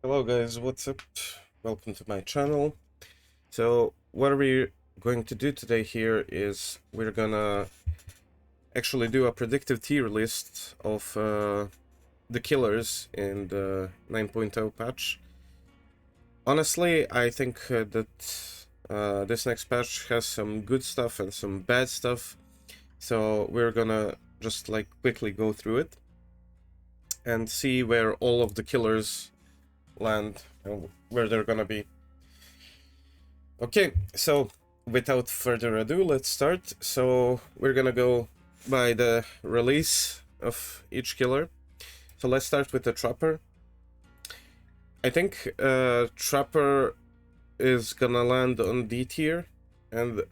Hello guys, what's up? Welcome to my channel. So what we're going to do today here is we're gonna actually do a predictive tier list of the killers in the 9.0 patch. Honestly, I think that this next patch has some good stuff and some bad stuff. So we're gonna just like quickly go through it and see where all of the killers land and where they're gonna be. Okay, so without further ado, let's start. So we're gonna go by the release of each killer. So let's start with the Trapper. I think Trapper is gonna land on D tier. And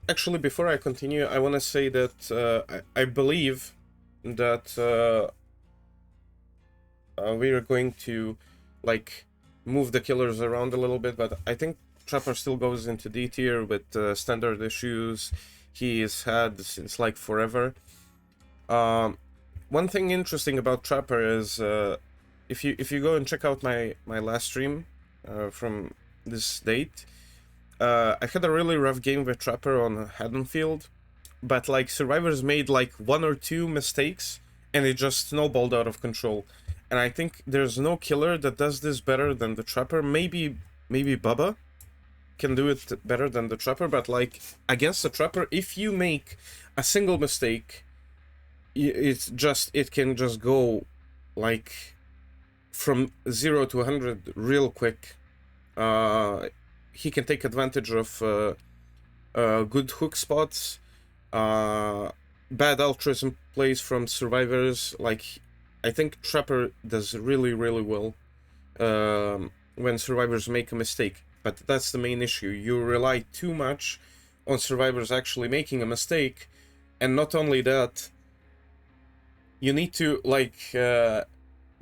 actually, before I continue, I want to say that I believe that we are going to like move the killers around a little bit, but I think Trapper still goes into D tier with standard issues he's had since like forever. One thing interesting about Trapper is if you go and check out my last stream from this date, I had a really rough game with Trapper on Haddonfield, but like survivors made like one or two mistakes and it just snowballed out of control. And I think there's no killer that does this better than the Trapper. Maybe Bubba can do it better than the Trapper, but like against the Trapper, if you make a single mistake, it can just go like from 0 to 100 real quick. He can take advantage of good hook spots, bad altruism plays from survivors. Like I think Trapper does really well when survivors make a mistake. But that's the main issue. You rely too much on survivors actually making a mistake, and not only that, you need to like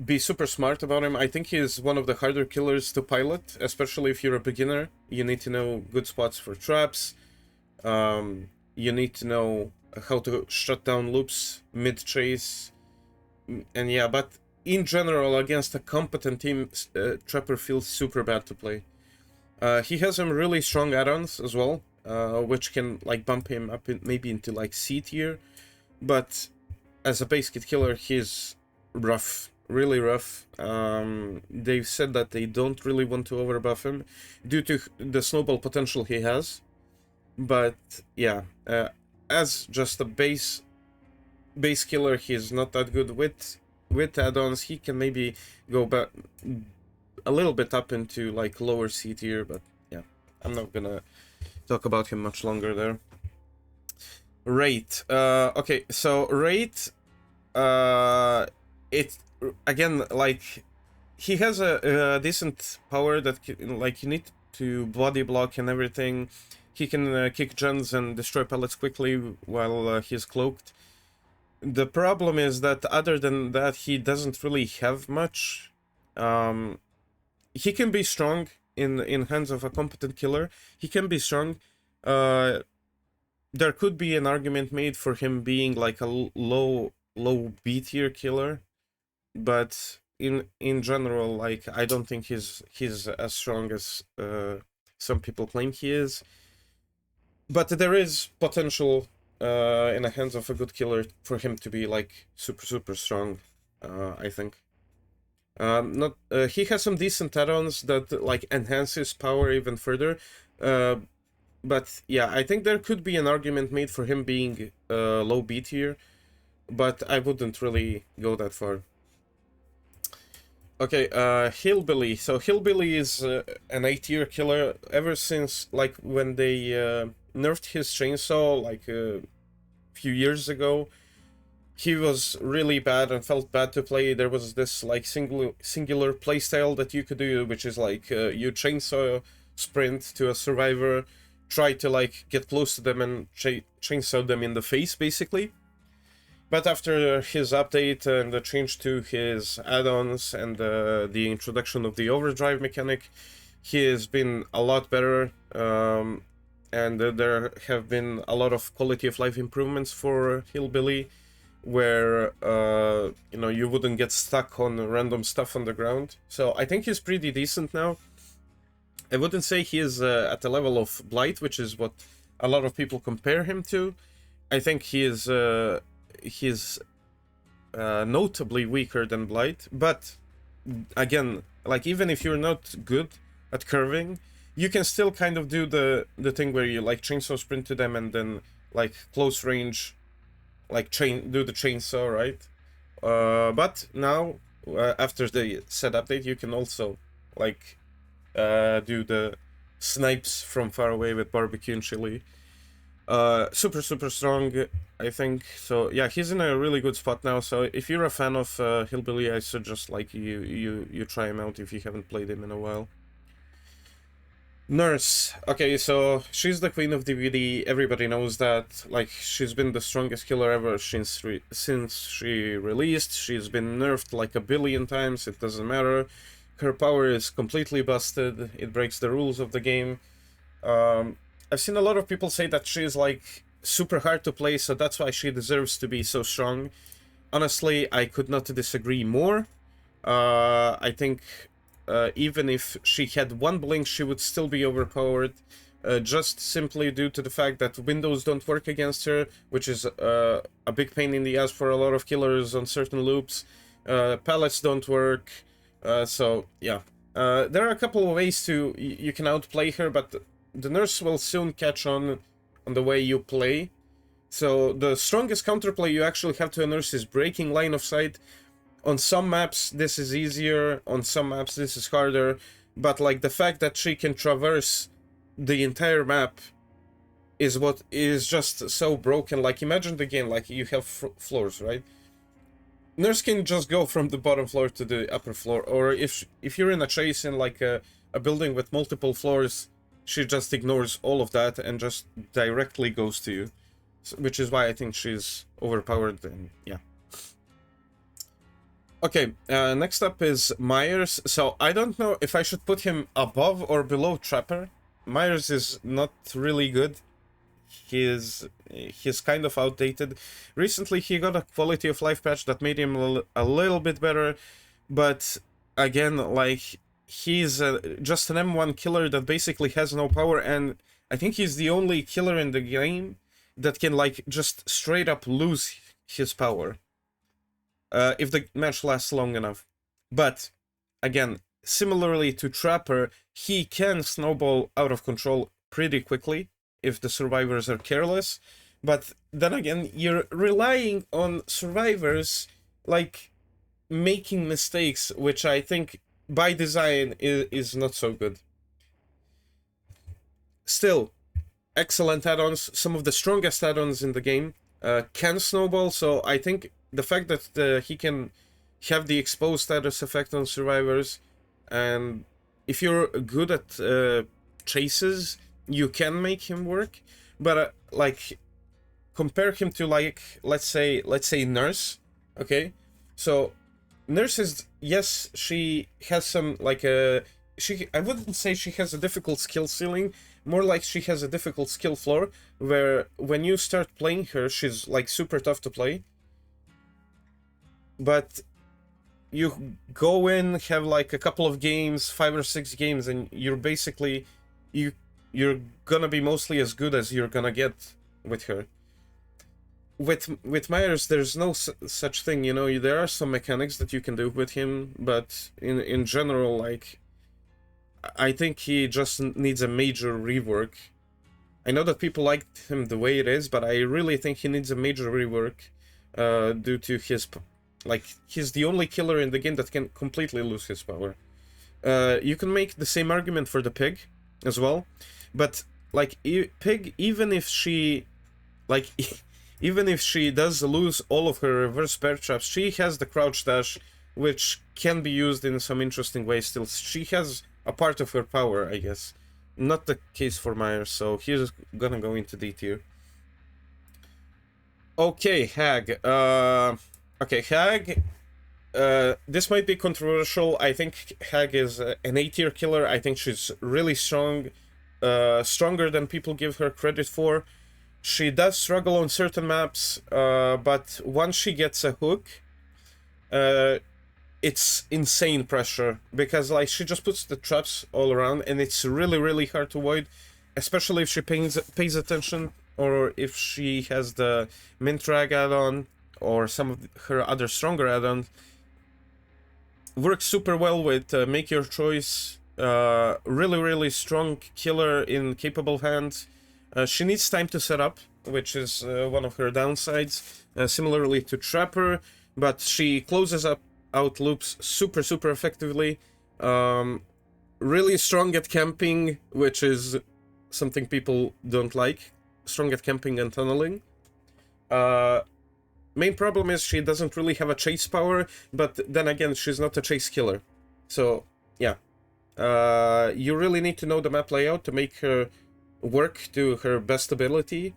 be super smart about him. I think he's one of the harder killers to pilot, especially if you're a beginner. You need to know good spots for traps. You need to know how to shut down loops mid-chase. And yeah, but in general, against a competent team, Trapper feels super bad to play. He has some really strong add-ons as well, which can like bump him up maybe into like C tier. But as a base kit killer, he's rough, really rough. They've said that they don't really want to overbuff him due to the snowball potential he has. But yeah, as just a base killer, he's not that good. With add-ons, he can maybe go back a little bit up into like lower C tier, but yeah, I'm not gonna talk about him much longer there. Rate. Okay, so rate. It again, like he has a decent power that like you need to body block and everything. He can kick gens and destroy pellets quickly while he's cloaked. The problem is that other than that, he doesn't really have much. He can be strong in hands of a competent killer. He can be strong. There could be an argument made for him being like a low B tier killer, but in general, like I don't think he's as strong as some people claim he is. But there is potential in the hands of a good killer for him to be like super strong. I think. Not he has some decent add-ons that like enhance his power even further. But yeah, I think there could be an argument made for him being low B tier, but I wouldn't really go that far. Okay, Hillbilly. So Hillbilly is an A tier killer ever since like when they nerfed his chainsaw like a few years ago. He was really bad and felt bad to play. There was this like singular playstyle that you could do, which is like you chainsaw sprint to a survivor, try to like get close to them and chainsaw them in the face, basically. But after his update and the change to his add-ons and the introduction of the overdrive mechanic, he has been a lot better. And there have been a lot of quality of life improvements for Hillbilly. where you know, you wouldn't get stuck on random stuff on the ground. So I think he's pretty decent now. I wouldn't say he is at the level of Blight, which is what a lot of people compare him to. I think he's notably weaker than Blight, but again, like, even if you're not good at curving, you can still kind of do the thing where you like chainsaw sprint to them and then like close range, like do the chainsaw, right? But now after the set update, you can also like do the snipes from far away with barbecue and chili. Super strong, I think. So yeah, he's in a really good spot now. So if you're a fan of Hillbilly, I suggest like you try him out if you haven't played him in a while. Nurse. Okay, so she's the queen of DVD. Everybody knows that. Like, she's been the strongest killer ever since she released. She's been nerfed like a billion times. It doesn't matter. Her power is completely busted. It breaks the rules of the game. I've seen a lot of people say that she's like super hard to play, so that's why she deserves to be so strong. Honestly, I could not disagree more. I think even if she had one blink, she would still be overpowered, just simply due to the fact that windows don't work against her, which is a big pain in the ass for a lot of killers on certain loops. Pallets don't work, so yeah. There are a couple of ways you can outplay her, but the nurse will soon catch on the way you play. So the strongest counterplay you actually have to a nurse is breaking line of sight. On some maps this is easier, on some maps this is harder, but like the fact that she can traverse the entire map is what is just so broken. Like, imagine the game, like you have floors, right? Nurse can just go from the bottom floor to the upper floor, or if you're in a chase in like a building with multiple floors, she just ignores all of that and just directly goes to you, which is why I think she's overpowered. And yeah. Okay, next up is Myers. So I don't know if I should put him above or below Trapper. Myers is not really good. He's kind of outdated. Recently he got a quality of life patch that made him a little bit better, but again, like, he's just an M1 killer that basically has no power, and I think he's the only killer in the game that can like just straight up lose his power if the match lasts long enough. But again, similarly to Trapper, he can snowball out of control pretty quickly if the survivors are careless. But then again, you're relying on survivors like making mistakes, which I think by design is not so good. Still, excellent add-ons, some of the strongest add-ons in the game. Can snowball, so I think the fact that he can have the exposed status effect on survivors, and if you're good at chases, you can make him work. But like, compare him to like let's say Nurse. Okay, so Nurse is, yes, she has some like I wouldn't say she has a difficult skill ceiling, more like she has a difficult skill floor, where when you start playing her, she's like super tough to play. But you go in, have like a couple of games, 5 or 6 games, and you're basically you're gonna be mostly as good as you're gonna get with her. With Myers, there's no such thing, you know. There are some mechanics that you can do with him, but in general, like, I think he just needs a major rework. I know that people liked him the way it is, but I really think he needs a major rework due to his, like, he's the only killer in the game that can completely lose his power. You can make the same argument for the pig as well, but like, pig, even if she, like, even if she does lose all of her reverse bear traps, she has the crouch dash, which can be used in some interesting ways still. She has a part of her power, I guess. Not the case for Myers, so he's gonna go into D tier. Okay, Hag. Okay, Hag. This might be controversial. I think Hag is an A tier killer. I think she's really strong. Stronger than people give her credit for. She does struggle on certain maps, but once she gets a hook, it's insane pressure, because like she just puts the traps all around, and it's really hard to avoid, especially if she pays attention, or if she has the mint drag add-on or some of her other stronger add-ons. Works super well with make your choice. Really strong killer in capable hands. She needs time to set up, which is one of her downsides, similarly to Trapper, but she closes out loops super effectively. Really strong at camping, which is something people don't like. Strong at camping and tunneling. Main problem is she doesn't really have a chase power, but then again, she's not a chase killer. So, yeah. You really need to know the map layout to make her work to her best ability.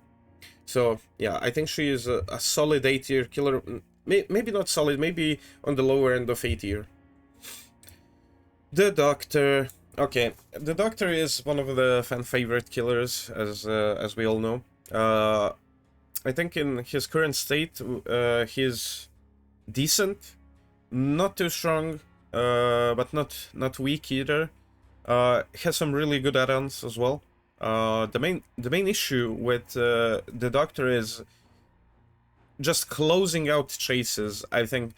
So, yeah, I think she is a solid A tier killer. Maybe not solid, maybe on the lower end of A tier. The Doctor. Okay, the Doctor is one of the fan favorite killers, as we all know. I think in his current state, he's decent, not too strong, but not weak either. Has some really good add-ons as well. The main issue with the Doctor is just closing out chases. I think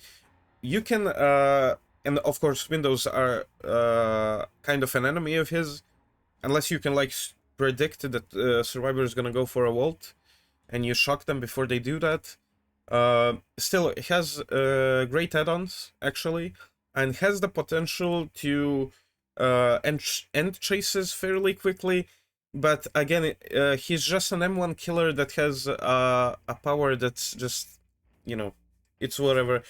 you can, and of course windows are kind of an enemy of his, unless you can like predict that Survivor is gonna go for a vault, and you shock them before they do that. Still, it has great add-ons, actually, and has the potential to end chases fairly quickly, but again, he's just an M1 killer that has a power that's just, you know, it's whatever.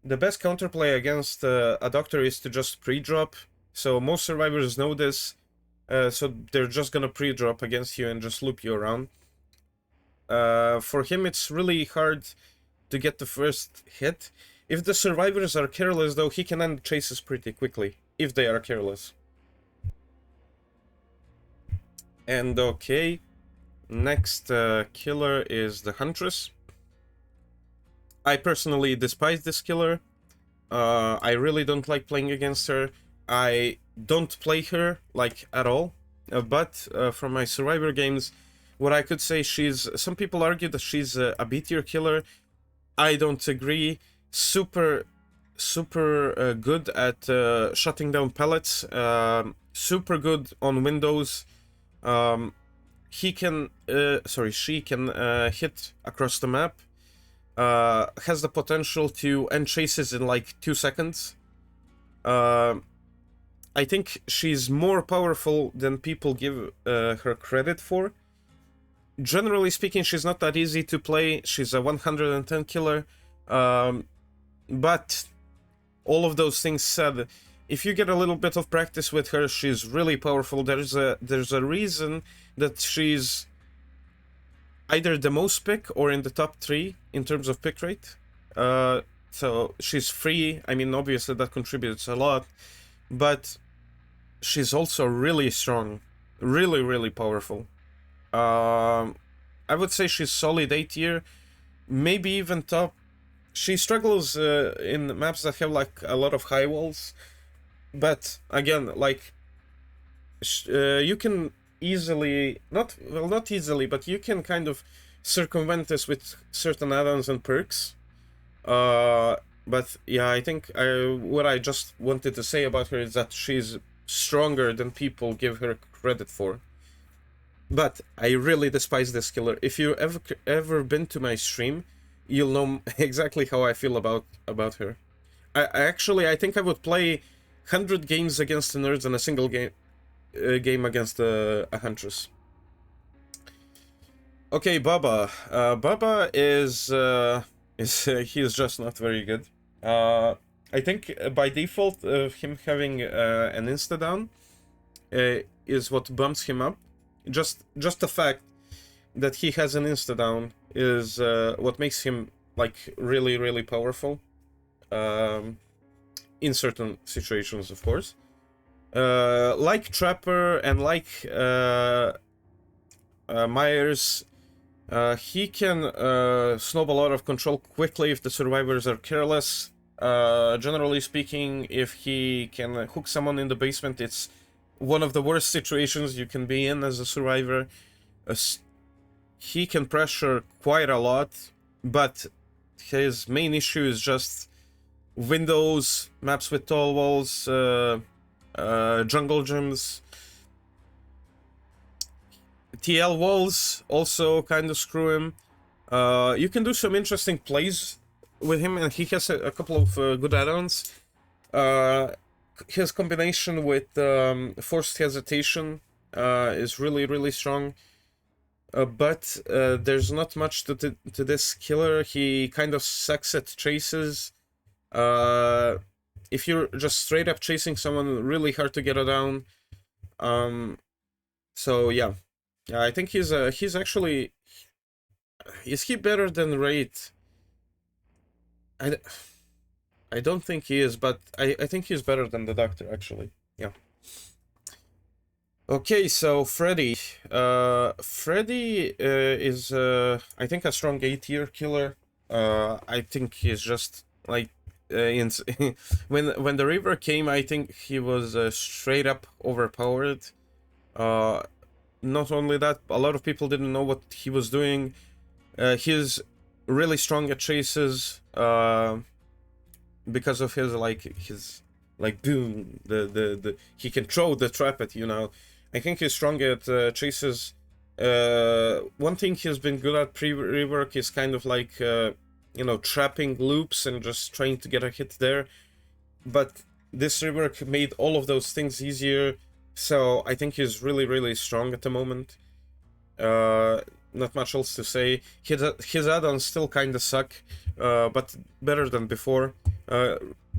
The best counterplay against a Doctor is to just pre-drop, so most survivors know this, so they're just gonna pre-drop against you and just loop you around. For him, it's really hard to get the first hit. If the survivors are careless, though, he can end chases pretty quickly, if they are careless. And okay, next killer is the Huntress. I personally despise this killer. I really don't like playing against her. I don't play her, like, at all. But from my Survivor games, what I could say, some people argue that she's a B tier killer. I don't agree. Super good at shutting down pellets. Super good on windows. She can hit across the map. Has the potential to end chases in like 2 seconds. I think she's more powerful than people give her credit for. Generally speaking, she's not that easy to play. She's a 110 killer. But all of those things said, if you get a little bit of practice with her, she's really powerful. There's a reason that she's either the most pick or in the top 3 in terms of pick rate. So she's free. I mean, obviously that contributes a lot, but she's also really strong, really powerful. I would say she's solid A tier, maybe even top. She struggles in maps that have like a lot of high walls, but again, like you can easily, not easily, but you can kind of circumvent this with certain add-ons and perks. But yeah, I think what I just wanted to say about her is that she's stronger than people give her credit for. But I really despise this killer. If you ever been to my stream, you'll know exactly how I feel about her. I think I would play 100 games against the nerds and a single game against a Huntress. Okay, Baba. Baba is he's just not very good. I think by default, him having an insta down is what bumps him up. Just the fact that he has an insta down is what makes him like really powerful. In certain situations, of course. Like Trapper and like Myers, He can snowball out of control quickly if the survivors are careless. Generally speaking, if he can hook someone in the basement, it's one of the worst situations you can be in as a survivor. He can pressure quite a lot, but his main issue is just windows, maps with tall walls, jungle gyms. TL walls also kind of screw him. You can do some interesting plays with him, and he has a couple of good add-ons. His combination with forced hesitation is really strong. But there's not much to this killer. He kind of sucks at chases. If you're just straight up chasing someone, really hard to get it down. So yeah, I think he's actually. Is he better than Raid? I don't think he is, but I think he's better than the Doctor actually. Yeah. Okay, so Freddy. Freddy is I think a strong A tier killer. I think he's just like when the Reaver came, I think he was straight up overpowered. Not only that, a lot of people didn't know what he was doing. He's really strong at chases because of his boom. The he can throw the trap at you now. I think he's strong at chases. One thing he's been good at pre-rework is kind of like trapping loops and just trying to get a hit there. But this rework made all of those things easier. So I think he's really strong at the moment. Not much else to say. His add-ons still kind of suck, but better than before.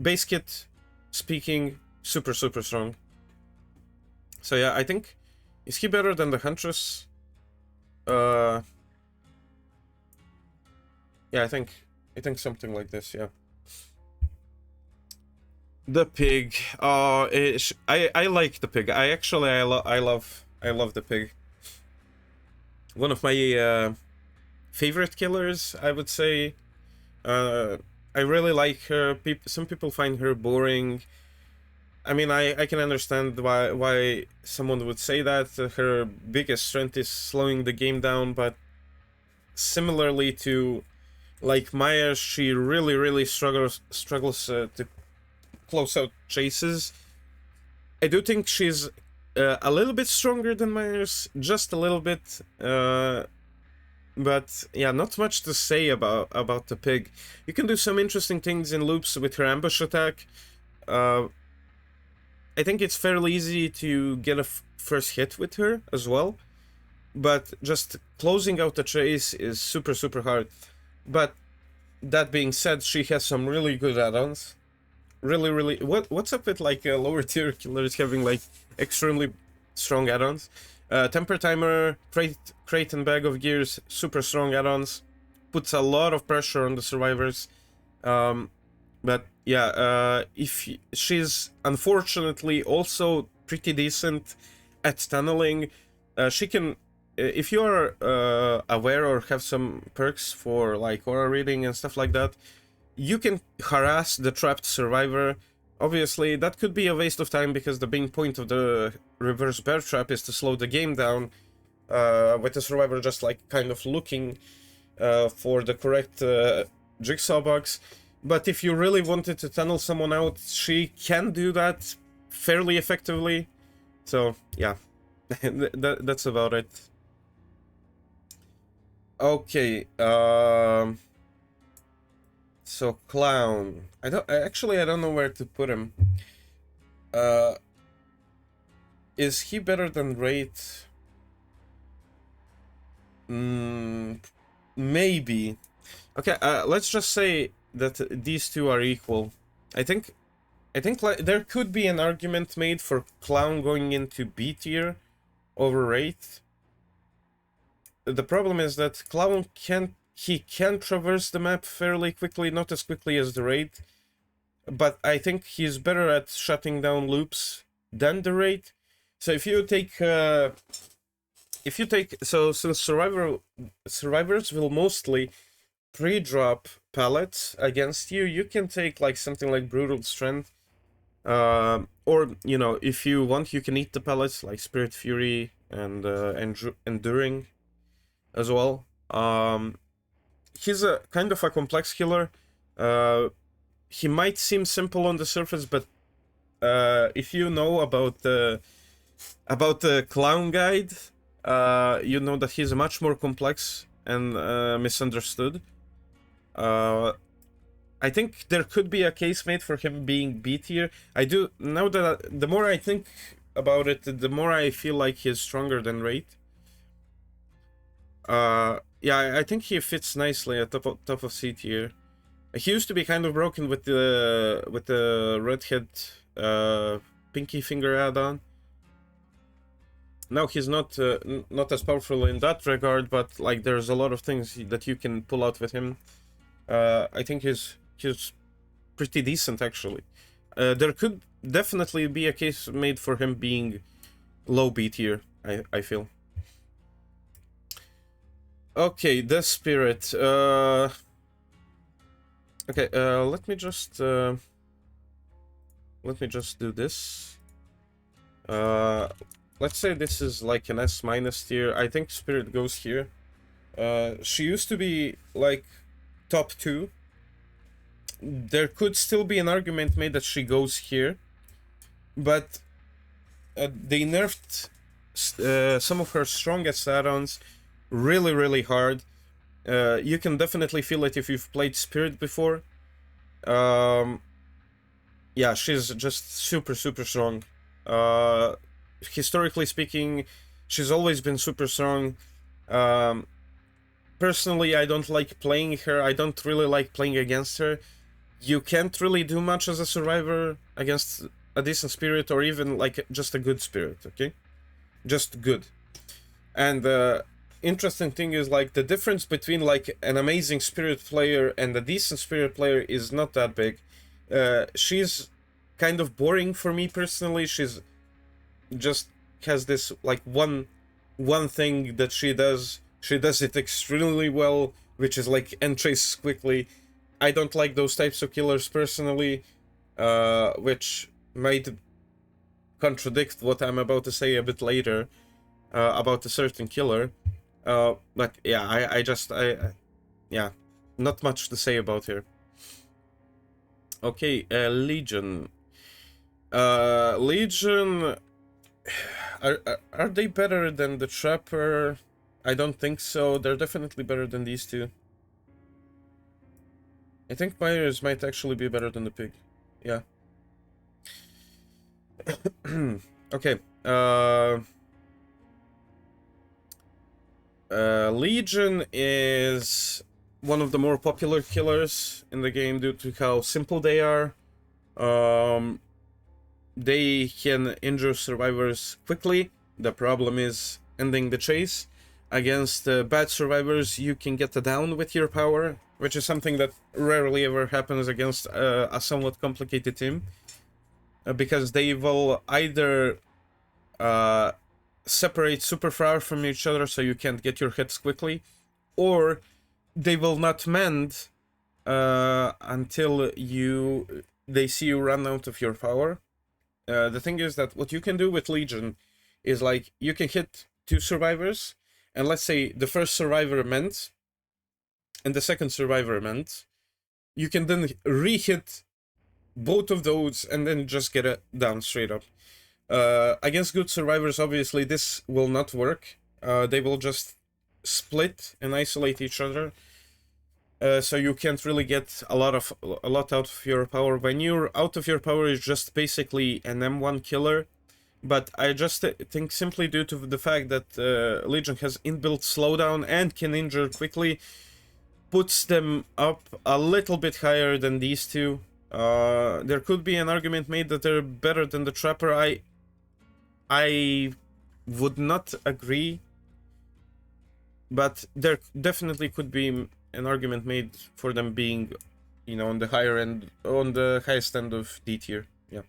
Base kit speaking, super strong. So yeah, I think, is he better than the Huntress? Yeah, I think something like this. Yeah. The pig. I like the pig. I love the pig. One of my favorite killers, I would say. I really like her. Some people find her boring. I mean, I can understand why someone would say that. Her biggest strength is slowing the game down, but similarly to like Myers, she really struggles to close out chases. I do think she's a little bit stronger than Myers, just a little bit. But yeah, not much to say about the pig. You can do some interesting things in loops with her ambush attack. I think it's fairly easy to get a first hit with her as well, but just closing out the chase is super hard. But that being said, she has some really good add-ons. Really, what's up with like lower tier killers having like extremely strong add-ons? Temper Timer, crate and Bag of Gears, super strong add-ons. Puts a lot of pressure on the survivors. But yeah, if she's unfortunately also pretty decent at tunneling, she can, if you are aware or have some perks for like aura reading and stuff like that, you can harass the trapped survivor. Obviously, that could be a waste of time because the main point of the reverse bear trap is to slow the game down, with the survivor just like kind of looking for the correct jigsaw box. But if you really wanted to tunnel someone out, she can do that fairly effectively. So yeah, that's about it. Okay, so Clown. I don't know where to put him. Is he better than Wraith? Maybe. Okay, let's just say that these two are equal. I think like, there could be an argument made for Clown going into B tier over Wraith. The problem is that Clown can traverse the map fairly quickly, not as quickly as the Wraith, but I think he's better at shutting down loops than the Wraith. So if you take if you take, so since survivors will mostly pre-drop pallets against you, you can take like something like brutal strength, or you know, if you want, you can eat the pellets like Spirit Fury and Enduring as well. He's a kind of a complex killer. He might seem simple on the surface, but if you know about the clown guide, you know that he's much more complex and misunderstood. I think there could be a case made for him being B tier. I do, now that the more I think about it, the more I feel like he's stronger than Wraith. Yeah, I think he fits nicely at top of C tier. He used to be kind of broken with the redhead pinky finger add-on. Now he's not not as powerful in that regard, but like there's a lot of things that you can pull out with him. I think he's pretty decent actually. There could definitely be a case made for him being low B tier, I feel. Okay, the spirit. Okay, let me just do this. Let's say this is like an S- tier. I think spirit goes here. She used to be like top 2. There could still be an argument made that she goes here, but they nerfed some of her strongest add-ons really hard. You can definitely feel it if you've played Spirit before. Yeah, she's just super strong. Historically speaking, she's always been super strong. Personally, I don't like playing her. I don't really like playing against her. You can't really do much as a survivor against a decent spirit, or even like just a good spirit, okay? Just good. And the interesting thing is like the difference between like an amazing spirit player and a decent spirit player is not that big. She's kind of boring for me personally. She's just has this like one thing that she does. She does it extremely well, which is like end trace quickly. I don't like those types of killers personally, which might contradict what I'm about to say a bit later about a certain killer. But yeah, I yeah, not much to say about her. Okay, Legion. Legion, are they better than the Trapper? I don't think so. They're definitely better than these two. I think Myers might actually be better than the Pig. Yeah. Okay. Legion is one of the more popular killers in the game due to how simple they are. They can injure survivors quickly. The problem is ending the chase. Against bad survivors, you can get a down with your power, which is something that rarely ever happens against a somewhat complicated team. Because they will either separate super far from each other so you can't get your hits quickly, or they will not mend until they see you run out of your power. The thing is that what you can do with Legion is like you can hit 2 survivors, and let's say the first survivor mends and the second survivor mends. You can then re-hit both of those and then just get it down straight up. Against good survivors, obviously, this will not work. They will just split and isolate each other. So you can't really get a lot out of your power. When you're out of your power, is just basically an M1 killer. But I just think simply due to the fact that Legion has inbuilt slowdown and can injure quickly, puts them up a little bit higher than these two. There could be an argument made that they're better than the Trapper. I would not agree, but there definitely could be an argument made for them being, you know, on the higher end, on the highest end of D tier. Yeah.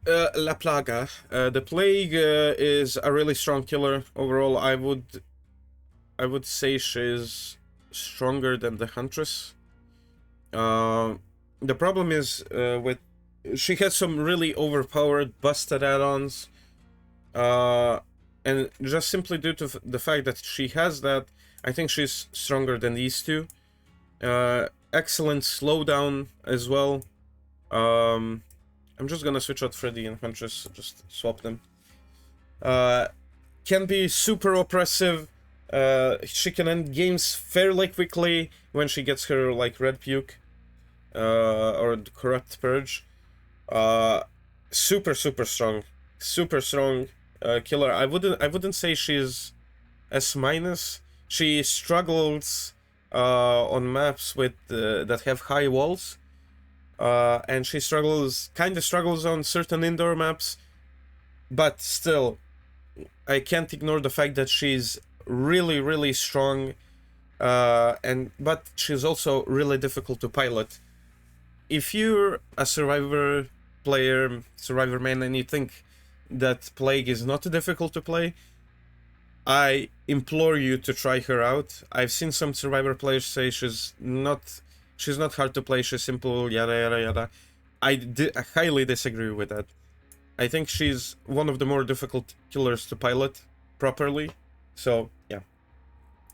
La Plaga. The Plague is a really strong killer. Overall, I would say she's stronger than the Huntress. The problem is with she has some really overpowered, busted add-ons, and just simply due to the fact that she has that, I think she's stronger than these two. Excellent slowdown as well. I'm just gonna switch out Freddy and Huntress, just swap them. Can be super oppressive. She can end games fairly quickly when she gets her like red puke, or the corrupt purge. Super strong killer. I wouldn't say she's S minus. She struggles on maps with that have high walls, and she kind of struggles on certain indoor maps, but still, I can't ignore the fact that she's really strong, but she's also really difficult to pilot. If you're a survivor player, survivor man, and you think that Plague is not difficult to play, I implore you to try her out. I've seen some survivor players say she's not hard to play, she's simple, yada yada yada. I highly disagree with that. I think she's one of the more difficult killers to pilot properly. So yeah,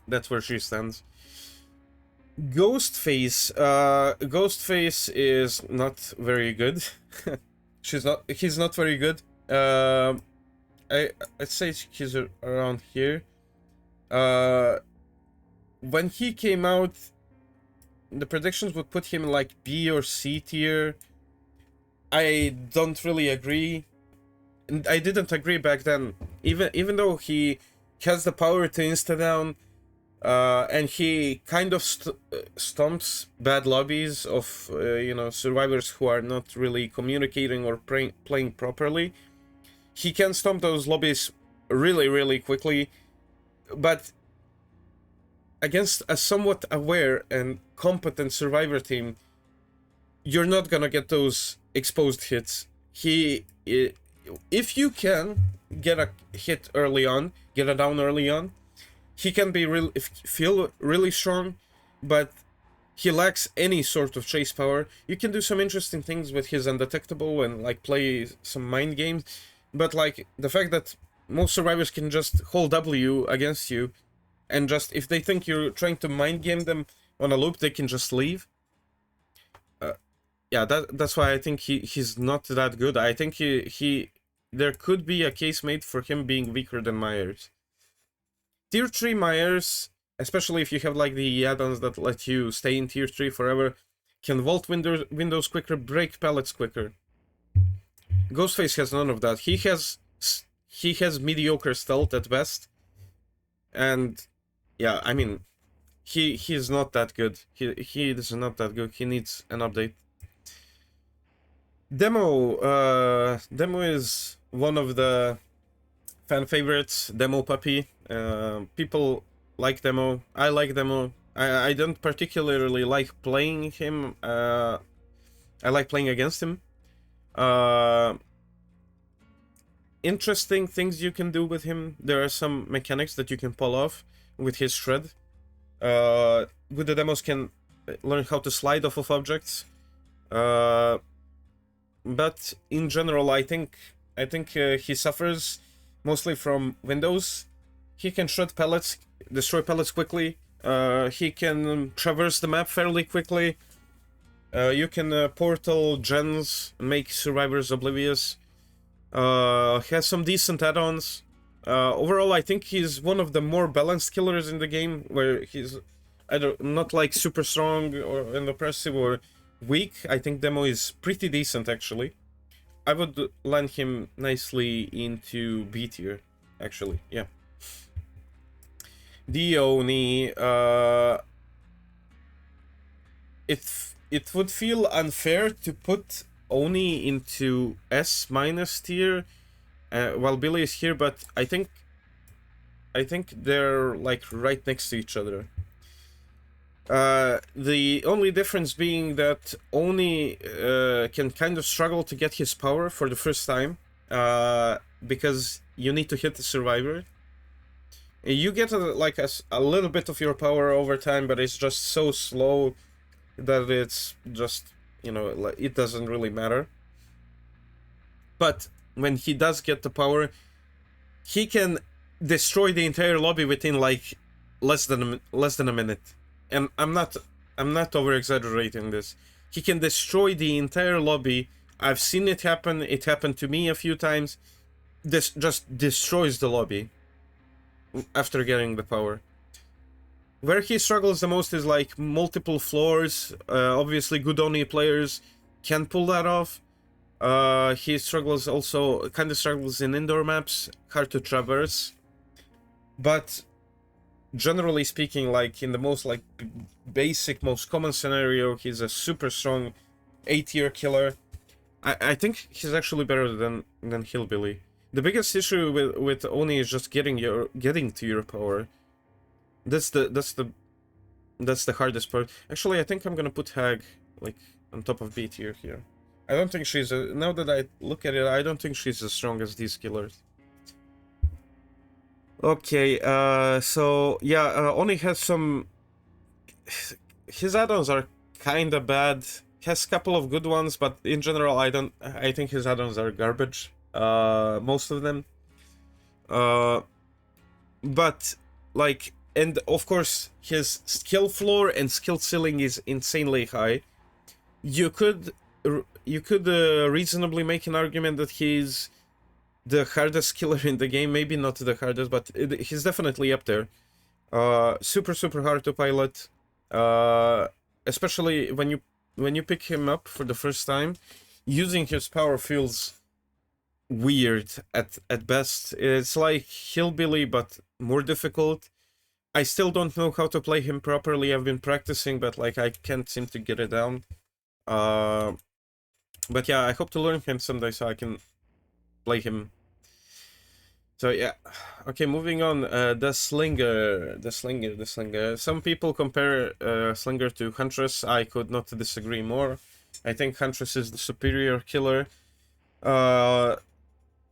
that's where she stands. Ghostface. Ghostface is not very good. He's not very good. I'd say he's around here. When he came out, the predictions would put him like B or C tier. I don't really agree. And I didn't agree back then. Even though he has the power to insta-down, and he kind of stomps bad lobbies of survivors who are not really communicating or playing properly. He can stomp those lobbies really quickly, but against a somewhat aware and competent survivor team, you're not gonna get those exposed hits. If you can get a hit early on, get a down early on, he can feel really strong, but he lacks any sort of chase power. You can do some interesting things with his undetectable and like play some mind games, but like the fact that most survivors can just hold W against you, and just if they think you're trying to mind game them on a loop, they can just leave. Yeah, that's why I think he's not that good. I think there could be a case made for him being weaker than Myers. Tier 3 Myers, especially if you have like the add-ons that let you stay in tier 3 forever, can vault windows quicker, break pallets quicker. Ghostface has none of that. He has mediocre stealth at best, and yeah, I mean, he's not that good. He is not that good. He needs an update. Demo is one of the fan favorites. Demo puppy. People like Demo. I like Demo. I don't particularly like playing him. I like playing against him. Interesting things you can do with him. There are some mechanics that you can pull off with his shred. Good demos can learn how to slide off of objects. But in general, I think he suffers mostly from windows. He can shred pellets, destroy pellets quickly. He can traverse the map fairly quickly. You can portal gens, make survivors oblivious. Has some decent add-ons. Overall, I think he's one of the more balanced killers in the game, where he's not like super strong and oppressive or weak. I think Demo is pretty decent, actually. I would land him nicely into B tier, actually, yeah. Dione, it would feel unfair to put Oni into S minus tier while Billy is here, but I think they're like right next to each other. The only difference being that Oni can kind of struggle to get his power for the first time, because you need to hit the survivor. You get a little bit of your power over time, but it's just so slow that it's just, you know, it doesn't really matter. But when he does get the power, he can destroy the entire lobby within like less than a minute. And I'm not over exaggerating this. He can destroy the entire lobby. I've seen it happen. It happened to me a few times. This just destroys the lobby after getting the power. Where he struggles the most is like multiple floors. Obviously, good Oni players can pull that off. He struggles also, kind of struggles in indoor maps, hard to traverse. But generally speaking, like in the most like basic, most common scenario, he's a super strong A-tier killer. I think he's actually better than Hillbilly. The biggest issue with Oni is just getting to your power. That's the hardest part. Actually, I think I'm gonna put Hag like on top of B tier here. I don't think she's now that I look at it, I don't think she's as strong as these killers. Okay, so yeah, Oni has some. His add-ons are kinda bad. Has a couple of good ones, but in general, I think his add-ons are garbage. Most of them. But like, and of course, his skill floor and skill ceiling is insanely high. You could reasonably make an argument that he's the hardest killer in the game. Maybe not the hardest, but he's definitely up there. Super hard to pilot. Especially when you pick him up for the first time, using his power feels weird at best. It's like Hillbilly, but more difficult. I still don't know how to play him properly. I've been practicing, but like I can't seem to get it down. But yeah, I hope to learn him someday so I can play him. So yeah, okay, moving on. The Slinger. Some people compare Slinger to Huntress. I could not disagree more. I think Huntress is the superior killer.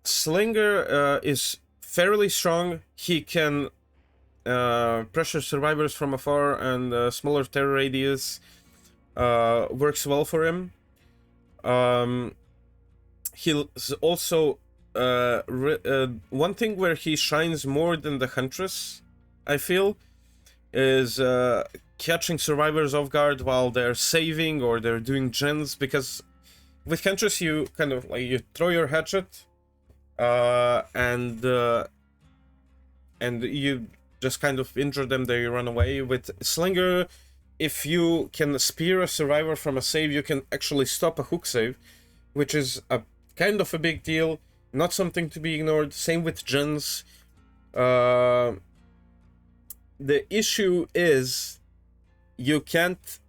Slinger is fairly strong. He can pressure survivors from afar, and smaller terror radius works well for him. He's also one thing where he shines more than the Huntress, I feel, is catching survivors off guard while they're saving or they're doing gens, because with Huntress you kind of like you throw your hatchet and you just kind of injure them, they run away. With Slinger, if you can spear a survivor from a save, you can actually stop a hook save, which is a kind of a big deal, not something to be ignored. Same with gens. The issue is you can't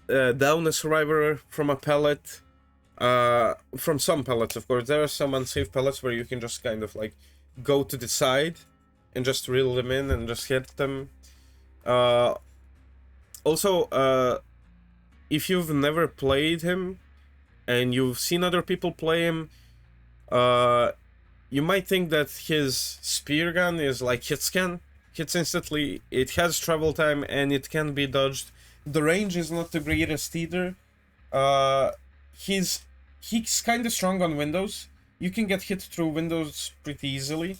down a survivor from a pellet. From some pellets, of course. There are some unsafe pellets where you can just kind of like go to the side and just reel them in and just hit them. Also, if you've never played him and you've seen other people play him, you might think that his spear gun is like hit scan. Hits instantly, it has travel time, and it can be dodged. The range is not the greatest either. He's kind of strong on windows. You can get hit through windows pretty easily.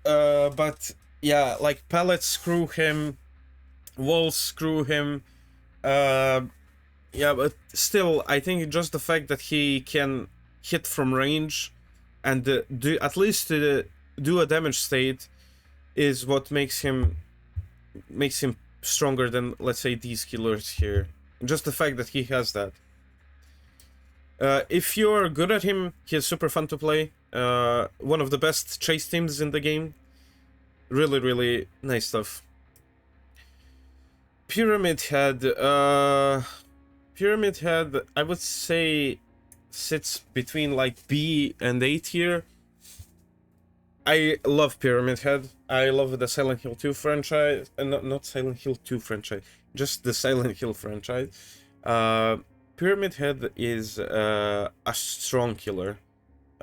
But yeah, like pallets screw him, walls screw him. Yeah, but still, I think just the fact that he can hit from range and do at least do a damage state is what makes him stronger than, let's say, these killers here. Just the fact that he has that. If you're good at him, he's super fun to play. One of the best chase teams in the game. Really, really nice stuff. Pyramid Head. Pyramid Head, I would say, sits between like B and A tier. I love Pyramid Head. I love the Silent Hill 2 franchise. Not Silent Hill 2 franchise, just the Silent Hill franchise. Pyramid Head is a strong killer.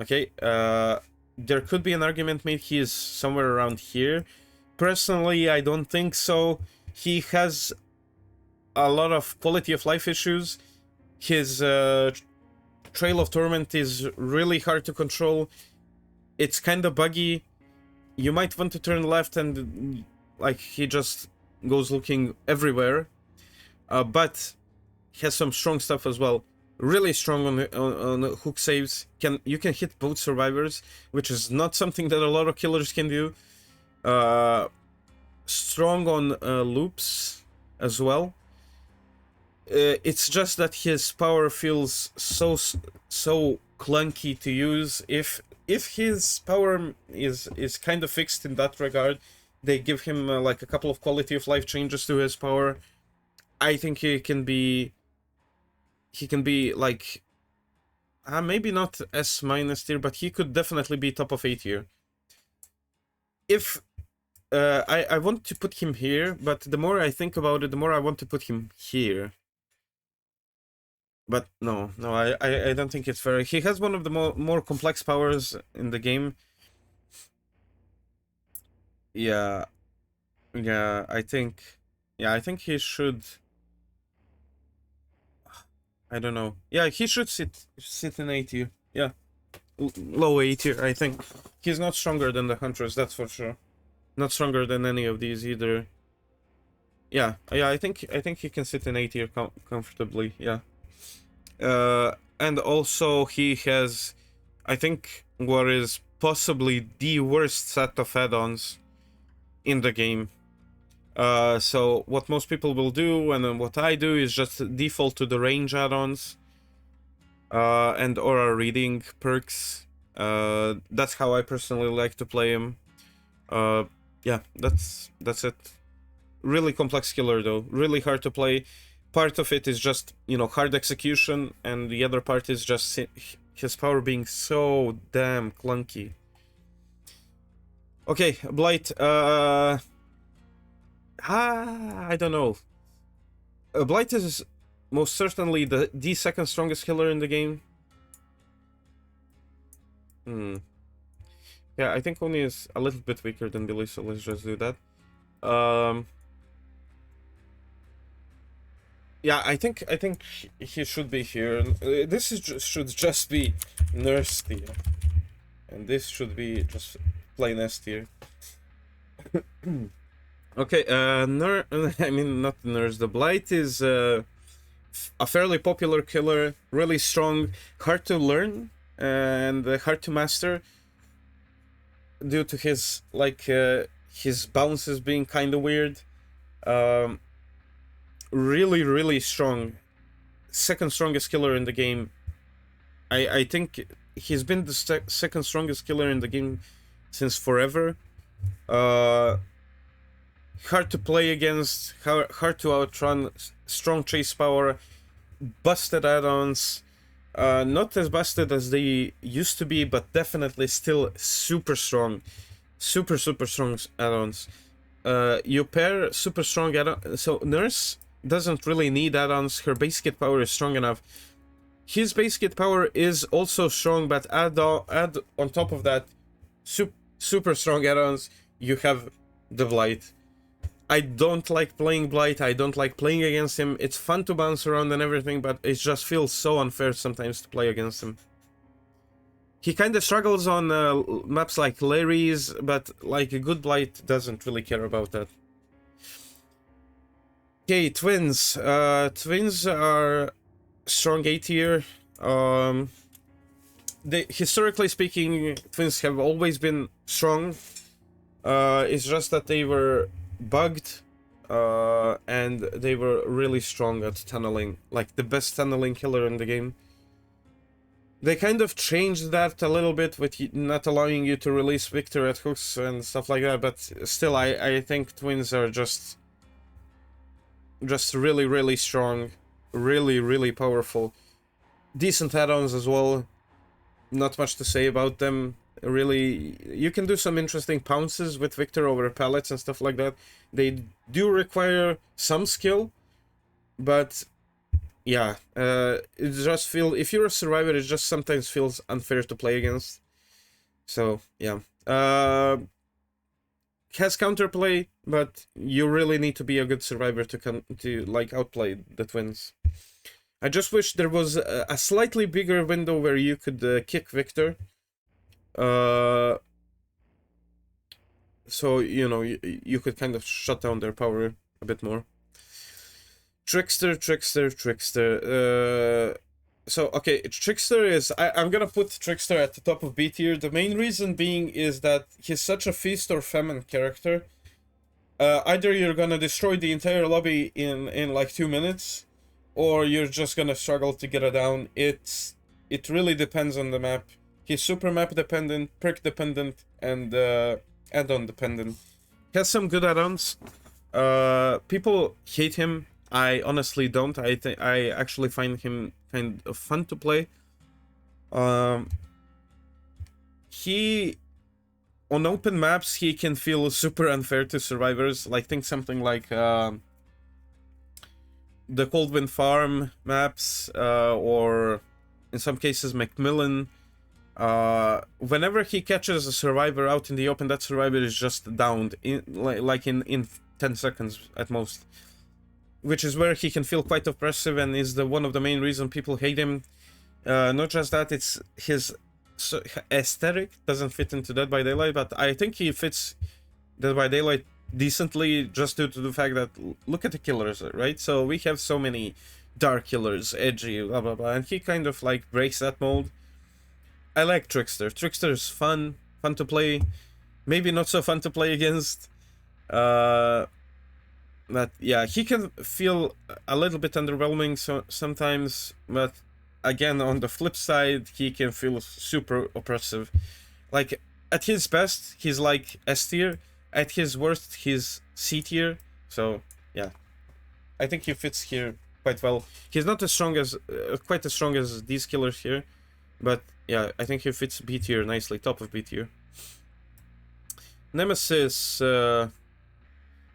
Okay, there could be an argument made he is somewhere around here. Personally, I don't think so. He has a lot of quality of life issues. His Trail of Torment is really hard to control. It's kind of buggy. You might want to turn left and like he just goes looking everywhere. But he has some strong stuff as well. Really strong on hook saves. You can hit both survivors, which is not something that a lot of killers can do. Strong on loops as well. It's just that his power feels so clunky to use. If his power is kind of fixed in that regard, they give him like a couple of quality of life changes to his power, I think he can be like maybe not S- tier, but he could definitely be top of A tier. If I want to put him here, but the more I think about it, the more I want to put him here. But no, I don't think it's fair. He has one of the more complex powers in the game. Yeah, I think he should. I don't know. Yeah, he should sit in A tier. Yeah, low A tier. I think he's not stronger than the Huntress. That's for sure. Not stronger than any of these either. Yeah. I think he can sit in A tier comfortably. Yeah. And also he has, I think, what is possibly the worst set of add-ons in the game. So what most people will do, and then what I do, is just default to the range add-ons and aura reading perks. That's how I personally like to play him. Yeah, that's it. Really complex killer though, really hard to play. Part of it is just, you know, hard execution, and the other part is just his power being so damn clunky. Okay, Blight. I don't know. Blight is most certainly the second strongest killer in the game. Yeah, I think Oni is a little bit weaker than Billy, so let's just do that. Yeah, I think he should be here. This should just be Nurse tier, and this should be just plain S tier. Okay, I mean, not Nurse. The Blight is a fairly popular killer, really strong, hard to learn, and hard to master due to his his bounces being kind of weird. Really strong, second strongest killer in the game. I think he's been the second strongest killer in the game since forever. Hard to play against, hard to outrun, strong chase power, busted add-ons, not as busted as they used to be, but definitely still super strong, super strong add-ons. You pair super strong add-ons, so Nurse doesn't really need add-ons. Her base kit power is strong enough. His base kit power is also strong, but add on top of that super strong add-ons. You have the Blight. I don't like playing Blight. I don't like playing against him. It's fun to bounce around and everything, but it just feels so unfair sometimes to play against him. He kind of struggles on maps like Larry's, but like a good Blight doesn't really care about that. Okay, Twins. Twins are strong A tier. Historically speaking, Twins have always been strong. It's just that they were bugged, and they were really strong at tunneling, like the best tunneling killer in the game. They kind of changed that a little bit with not allowing you to release Victor at hooks and stuff like that, but still, I think Twins are just really strong, really powerful. Decent add-ons as well. Not much to say about them. Really, you can do some interesting pounces with Victor over pallets and stuff like that. They do require some skill, but yeah, it just feel, if you're a survivor, it just sometimes feels unfair to play against. So yeah, has counterplay, but you really need to be a good survivor to like outplay the twins. I just wish there was a slightly bigger window where you could kick Victor. So you know you could kind of shut down their power a bit more. Trickster. So okay, Trickster is, I'm gonna put Trickster at the top of B tier. The main reason being is that he's such a feast or famine character. Either you're gonna destroy the entire lobby in like 2 minutes, or you're just gonna struggle to get it down. It really depends on the map. He's super map dependent, perk dependent, and add-on dependent. He has some good add-ons. People hate him. I honestly don't. I actually find him kind of fun to play. He, on open maps, he can feel super unfair to survivors. Like, think something like the Coldwind Farm maps, or in some cases Macmillan. Whenever he catches a survivor out in the open, that survivor is just downed in like in 10 seconds at most, which is where he can feel quite oppressive and is one of the main reasons people hate him. Not just that, it's his aesthetic doesn't fit into Dead by Daylight, but I think he fits Dead by Daylight decently just due to the fact that, look at the killers, right? So we have so many dark killers, edgy, blah blah blah, and he kind of like breaks that mold. I like Trickster. Trickster is fun to play. Maybe not so fun to play against. But yeah, he can feel a little bit underwhelming sometimes, but again, on the flip side, he can feel super oppressive. Like, at his best, he's like S tier. At his worst, he's C tier. So, yeah. I think he fits here quite well. He's not as strong as, quite as strong as these killers here, but yeah, I think he fits B tier nicely, top of B tier. Nemesis,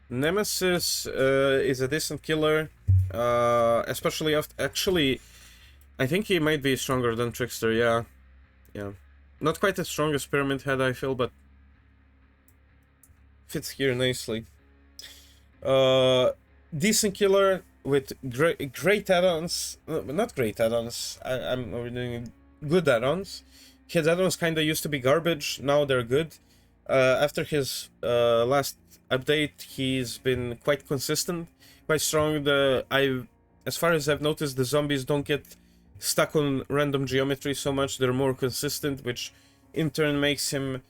Nemesis is a decent killer, especially after, actually, I think he might be stronger than Trickster, yeah. Not quite as strong as Pyramid Head, I feel, but fits here nicely. Decent killer with great add-ons, not great add-ons, I'm doing good add-ons. His add-ons kinda used to be garbage, now they're good. After his last update, he's been quite consistent, quite strong. As far as I've noticed, the zombies don't get stuck on random geometry so much. They're more consistent, which in turn makes him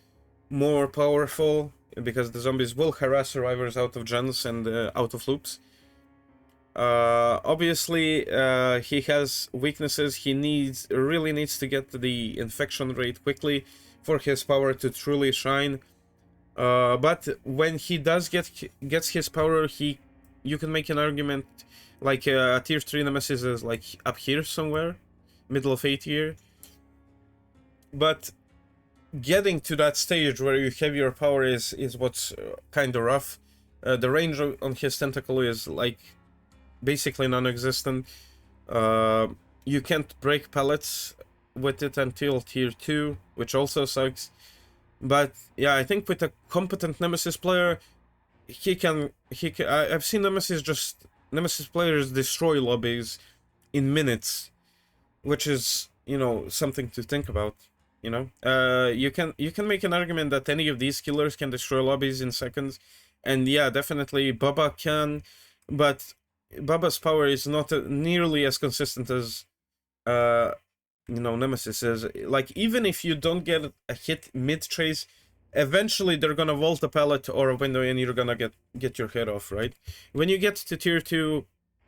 more powerful, because the zombies will harass survivors out of gens and out of loops. Obviously, he has weaknesses. He really needs to get the infection rate quickly for his power to truly shine. But when he gets his power, you can make an argument like a tier 3 Nemesis is like up here somewhere, middle of A tier. But getting to that stage where you have your power is what's kind of rough. The range on his tentacle is like basically non-existent. You can't break pellets with it until tier 2, which also sucks. But yeah, I think with a competent Nemesis player, I've seen Nemesis players destroy lobbies in minutes, which is, you know, something to think about. You know, you can make an argument that any of these killers can destroy lobbies in seconds, and yeah, definitely Bubba can, but Bubba's power is not nearly as consistent as you know, Nemesis is. Like, even if you don't get a hit mid-trace, eventually they're gonna vault a pallet or a window and you're gonna get your head off, right? When you get to tier 2,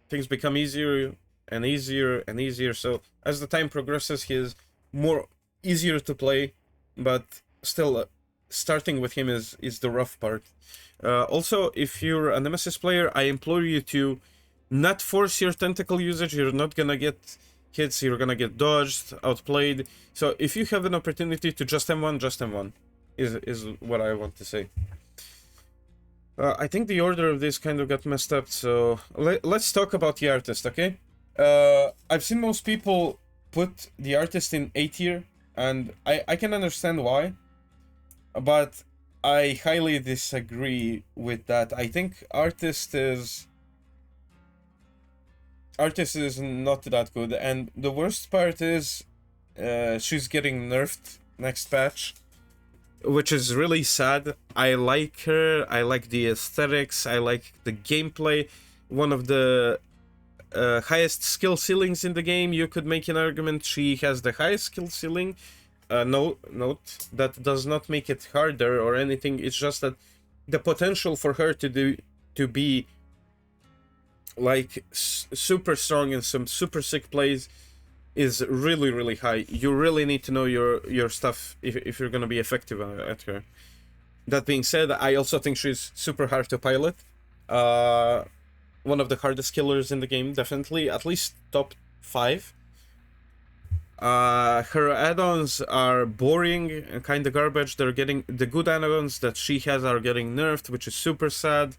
things become easier and easier and easier, so as the time progresses, he is more easier to play, but still, starting with him is the rough part. Also, if you're a Nemesis player, I implore you to not force your tentacle usage. You're not gonna get hits, you're gonna get dodged, outplayed. So if you have an opportunity to just M1, just M1 is what I want to say. I think the order of this kind of got messed up, so let's talk about the artist, okay? I've seen most people put the artist in A tier, and I can understand why, but I highly disagree with that. I think artist is not that good, and the worst part is she's getting nerfed next patch, which is really sad. I like her, I like the aesthetics, I like the gameplay. One of the highest skill ceilings in the game. You could make an argument she has the highest skill ceiling. Note that does not make it harder or anything. It's just that the potential for her to be like super strong in some super sick plays is really high. You really need to know your stuff if you're gonna be effective at her. That being said, I also think she's super hard to pilot. One of the hardest killers in the game, definitely, at least top 5. Her add-ons are boring and kind of garbage. They're getting the good add-ons that she has are getting nerfed, which is super sad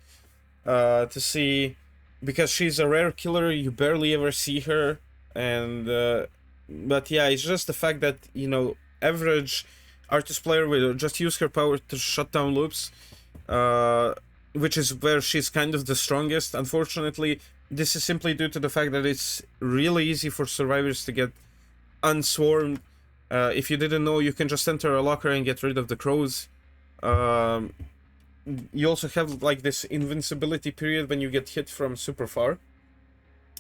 to see, because she's a rare killer. You barely ever see her, and but yeah, it's just the fact that, you know, average artist player will just use her power to shut down loops, which is where she's kind of the strongest. Unfortunately, this is simply due to the fact that it's really easy for survivors to get unswarmed. If you didn't know, you can just enter a locker and get rid of the crows. You also have like this invincibility period when you get hit from super far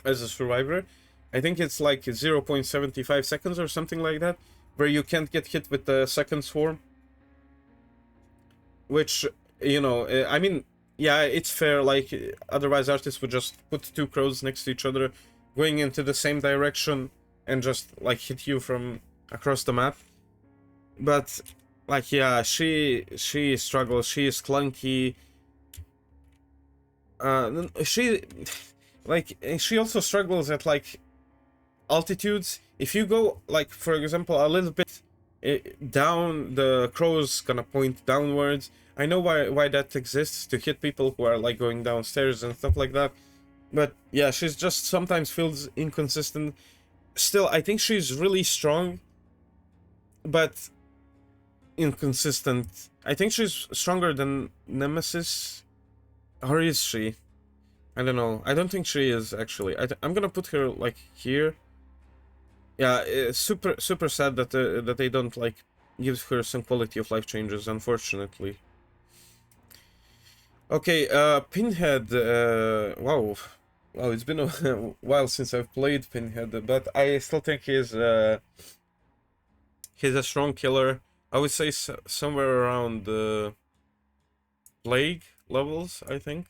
as a survivor. I think it's like 0.75 seconds or something like that, where you can't get hit with the second swarm. Which, you know, I mean, yeah, it's fair. Like, otherwise artists would just put 2 crows next to each other, going into the same direction, and just like hit you from across the map. But like, yeah, she struggles. She is clunky. She also struggles at like altitudes. If you go like, for example, a little bit down, the crow's gonna point downwards. I know why that exists, to hit people who are like going downstairs and stuff like that. But yeah, she's just sometimes feels inconsistent. Still, I think she's really strong, but inconsistent. I think she's stronger than Nemesis. Or is she? I don't know. I don't think she is, actually. I'm gonna put her like here. Yeah, it's super sad that that they don't like give her some quality of life changes, unfortunately. Okay, Pinhead. Wow, it's been a while since I've played Pinhead, but I still think he's a strong killer. I would say somewhere around the Plague levels, I think.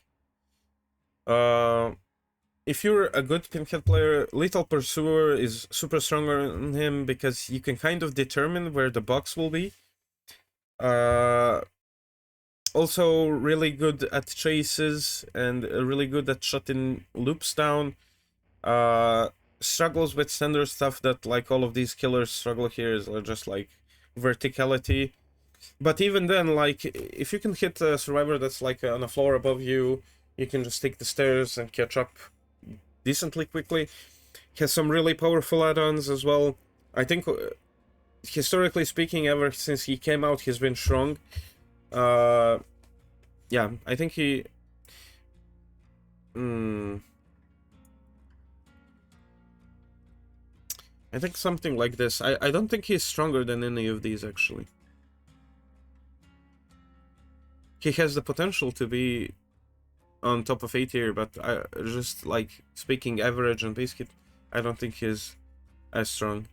If you're a good Pinhead player, Lethal Pursuer is super stronger than him, because you can kind of determine where the box will be. Also really good at chases, and really good at shutting loops down. Struggles with standard stuff that like all of these killers struggle here, is just like verticality. But even then, like, if you can hit a survivor that's like on a floor above you, you can just take the stairs and catch up decently quickly. He has some really powerful add-ons as well. I think, historically speaking, ever since he came out, he's been strong. Yeah, I think he... I think something like this. I don't think he's stronger than any of these, actually. He has the potential to be on top of A tier, but just like speaking average and base hit, I don't think he's as strong.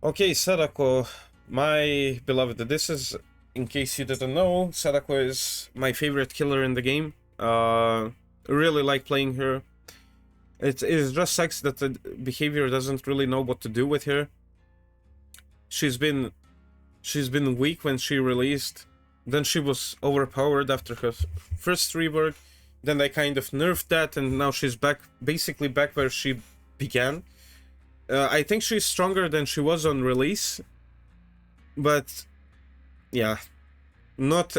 Okay, Sadako, my beloved. This is, in case you didn't know, Sadako is my favorite killer in the game. Really like playing her. It just sucks that the behavior doesn't really know what to do with her. She's been weak when she released. Then she was overpowered after her first rework. Then they kind of nerfed that, and now she's back, basically back where she began. I think she's stronger than she was on release, but yeah, not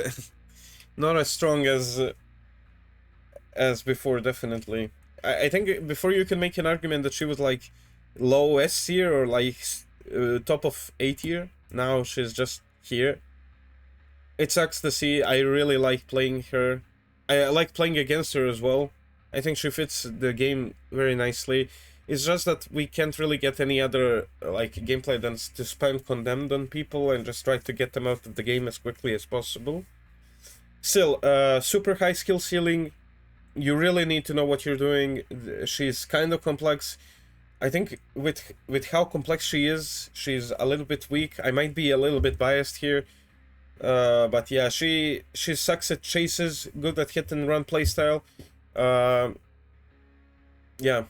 not as strong as before. Definitely, I think before you can make an argument that she was like low S tier or like top of A tier. Now she's just here. It sucks to see. I really like playing her. I like playing against her as well. I think she fits the game very nicely. It's just that we can't really get any other like gameplay than to spam condemned on people and just try to get them out of the game as quickly as possible. Still, super high skill ceiling. You really need to know what you're doing. She's kind of complex. I think with how complex she is, she's a little bit weak. I might be a little bit biased here. But yeah, she sucks at chases, good at hit and run playstyle. Yeah,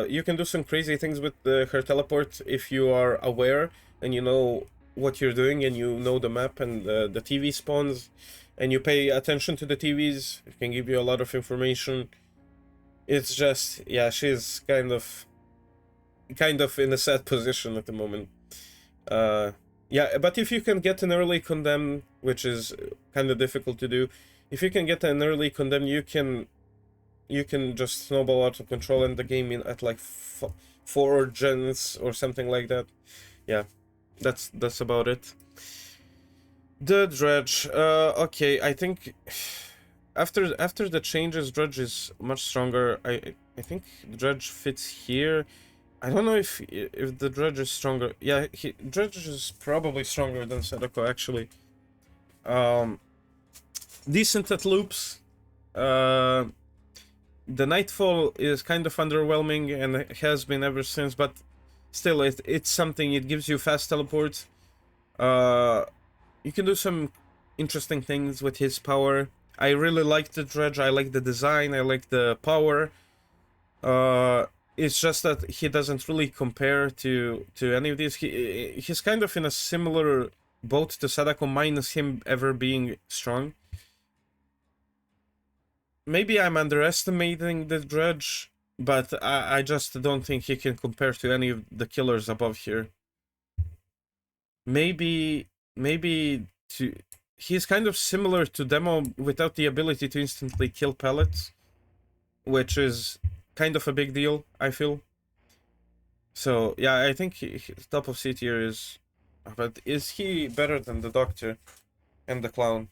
you can do some crazy things with her teleport if you are aware and you know what you're doing and you know the map and the TV spawns, and you pay attention to the TVs. It can give you a lot of information. It's just, yeah, she's kind of in a sad position at the moment. Yeah, but if you can get an early condemn, which is kind of difficult to do, if you can get an early condemn, you can just snowball out of control in the game at like 4 gens or something like that. Yeah, that's about it. The Dredge. Okay, I think after the changes, Dredge is much stronger. I think Dredge fits here. I don't know if the Dredge is stronger. Yeah, Dredge is probably stronger than Sadako actually. Decent at loops. The Nightfall is kind of underwhelming and it has been ever since, but still, it's something. It gives you fast teleport. You can do some interesting things with his power. I really like the Dredge. I like the design. I like the power. It's just that he doesn't really compare to any of these. He's kind of in a similar boat to Sadako, minus him ever being strong. Maybe I'm underestimating the Dredge, but I just don't think he can compare to any of the killers above here. Maybe he's kind of similar to Demo without the ability to instantly kill pellets, which is kind of a big deal, I feel. So yeah, I think top of C tier is, but is he better than the Doctor and the Clown?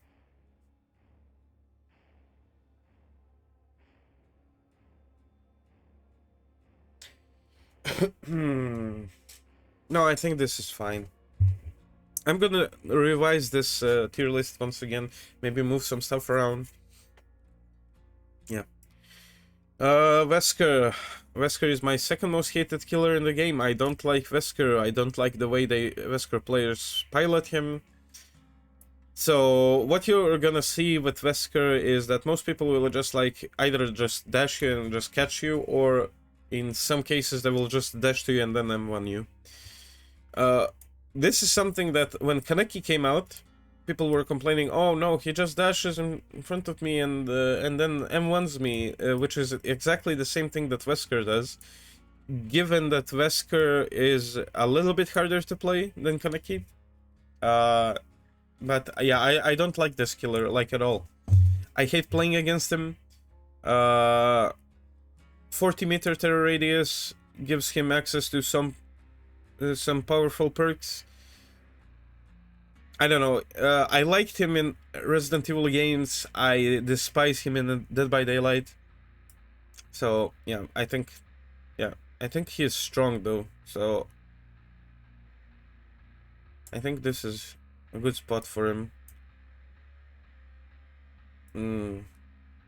No, I think this is fine. I'm gonna revise this tier list once again, maybe move some stuff around. Yeah. Vesker. Vesker is my second most hated killer in the game. I don't like Vesker. I don't like the way Vesker players pilot him. So what you're gonna see with Vesker is that most people will just like either just dash you and just catch you, or in some cases they will just dash to you and then M1 you. This is something that when Kaneki came out, people were complaining, oh no, he just dashes in front of me and then M1s me, which is exactly the same thing that Vesker does. Given that Vesker is a little bit harder to play than Kaneki. But yeah, I don't like this killer, like, at all. I hate playing against him. 40-meter terror radius gives him access to some powerful perks. I don't know. I liked him in Resident Evil games. I despise him in Dead by Daylight. So yeah, I think he's strong though. So I think this is a good spot for him.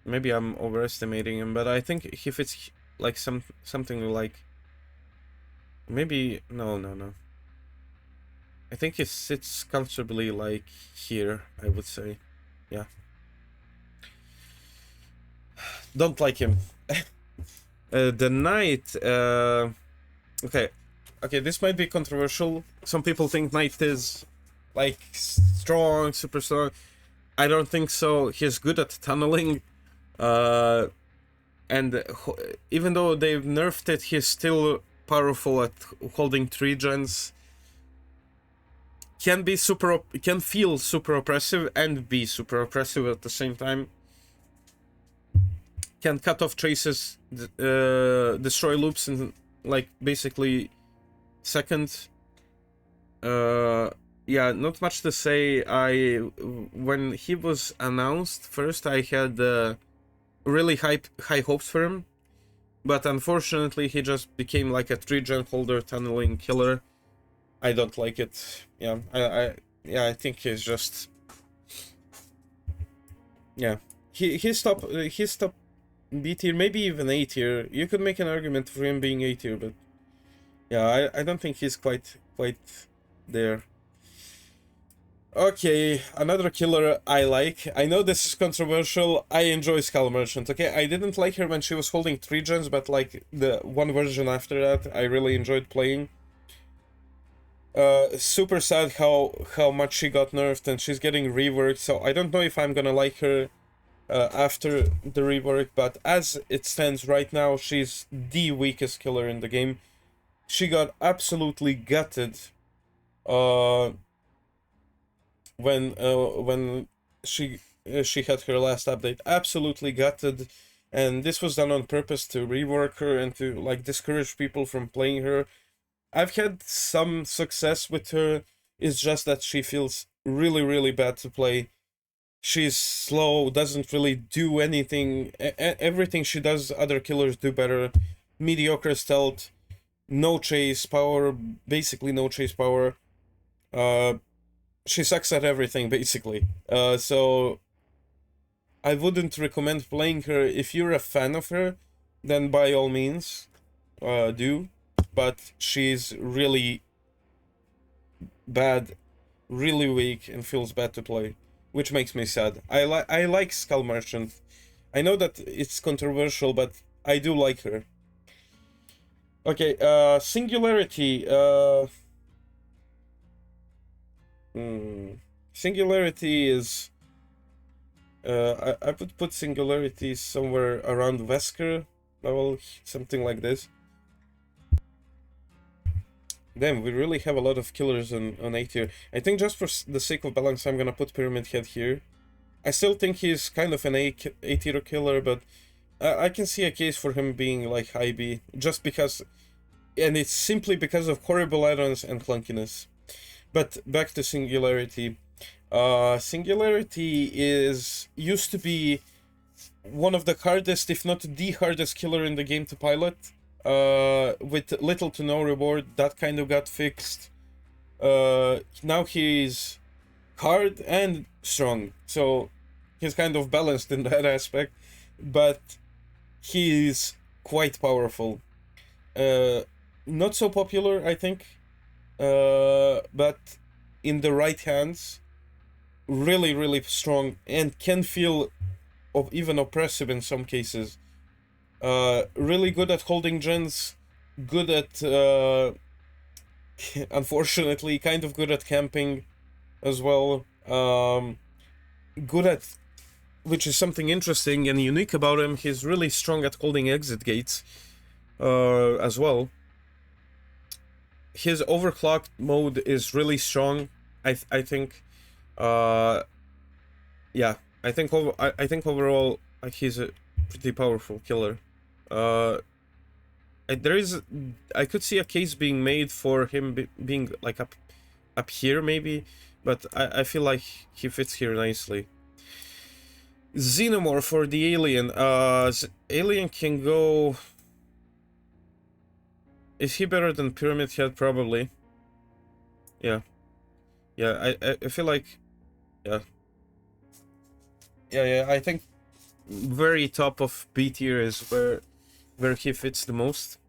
Maybe I'm overestimating him, but I think he fits like something like, maybe no. I think he sits comfortably like here, I would say. Yeah. Don't like him. The Knight, okay, this might be controversial. Some people think Knight is like strong, super strong. I don't think so. He's good at tunneling. And even though they've nerfed it, he's still powerful at holding 3 gens. Can feel super oppressive and be super oppressive at the same time. Can cut off chases, destroy loops in like basically seconds. Yeah, not much to say. When he was announced first, I had really high hopes for him, but unfortunately he just became like a 3-gen holder tunneling killer. I don't like it. Yeah, I think he's just, yeah, he's top B tier, maybe even A tier. You could make an argument for him being A tier, but yeah, I don't think he's quite there. Okay, another killer I like. I know this is controversial. I enjoy Skull Merchant. Okay, I didn't like her when she was holding 3 gens, but like the one version after that, I really enjoyed playing. Super sad how much she got nerfed, and she's getting reworked, so I don't know if I'm gonna like her after the rework, but as it stands right now, she's the weakest killer in the game. She got absolutely gutted when she had her last update. Absolutely gutted, and this was done on purpose to rework her and to like discourage people from playing her. I've had some success with her. It's just that she feels really bad to play. She's slow, doesn't really do anything. Everything she does, other killers do better. Mediocre stealth, no chase power, basically no chase power. She sucks at everything, basically. So I wouldn't recommend playing her. If you're a fan of her, then by all means, do. But she's really bad, really weak, and feels bad to play, which makes me sad. I like Skull Merchant. I know that it's controversial, but I do like her. Okay, Singularity. Singularity is... I would put Singularity somewhere around Wesker level, something like this. Damn, we really have a lot of killers on A tier. I think just for the sake of balance, I'm gonna put Pyramid Head here. I still think he's kind of an A tier killer, but I can see a case for him being like high B, just because, and it's simply because of horrible add-ons and clunkiness. But back to Singularity. Singularity used to be one of the hardest, if not the hardest killer in the game to pilot. With little to no reward. That kind of got fixed. Now he's hard and strong, so he's kind of balanced in that aspect, but he's quite powerful. Not so popular, I think, but in the right hands, really strong, and can feel even oppressive in some cases. Really good at holding gens, good at, unfortunately, kind of good at camping as well. Good at, which is something interesting and unique about him, he's really strong at holding exit gates as well. His overclocked mode is really strong, I think. Yeah, I think overall he's a pretty powerful killer. I could see a case being made for him being like up here maybe, but I feel like he fits here nicely. Xenomorph for the alien. Alien can go... Is he better than Pyramid Head? Probably. Yeah. Yeah, I feel like... Yeah. Yeah, I think very top of B tier is where he fits the most.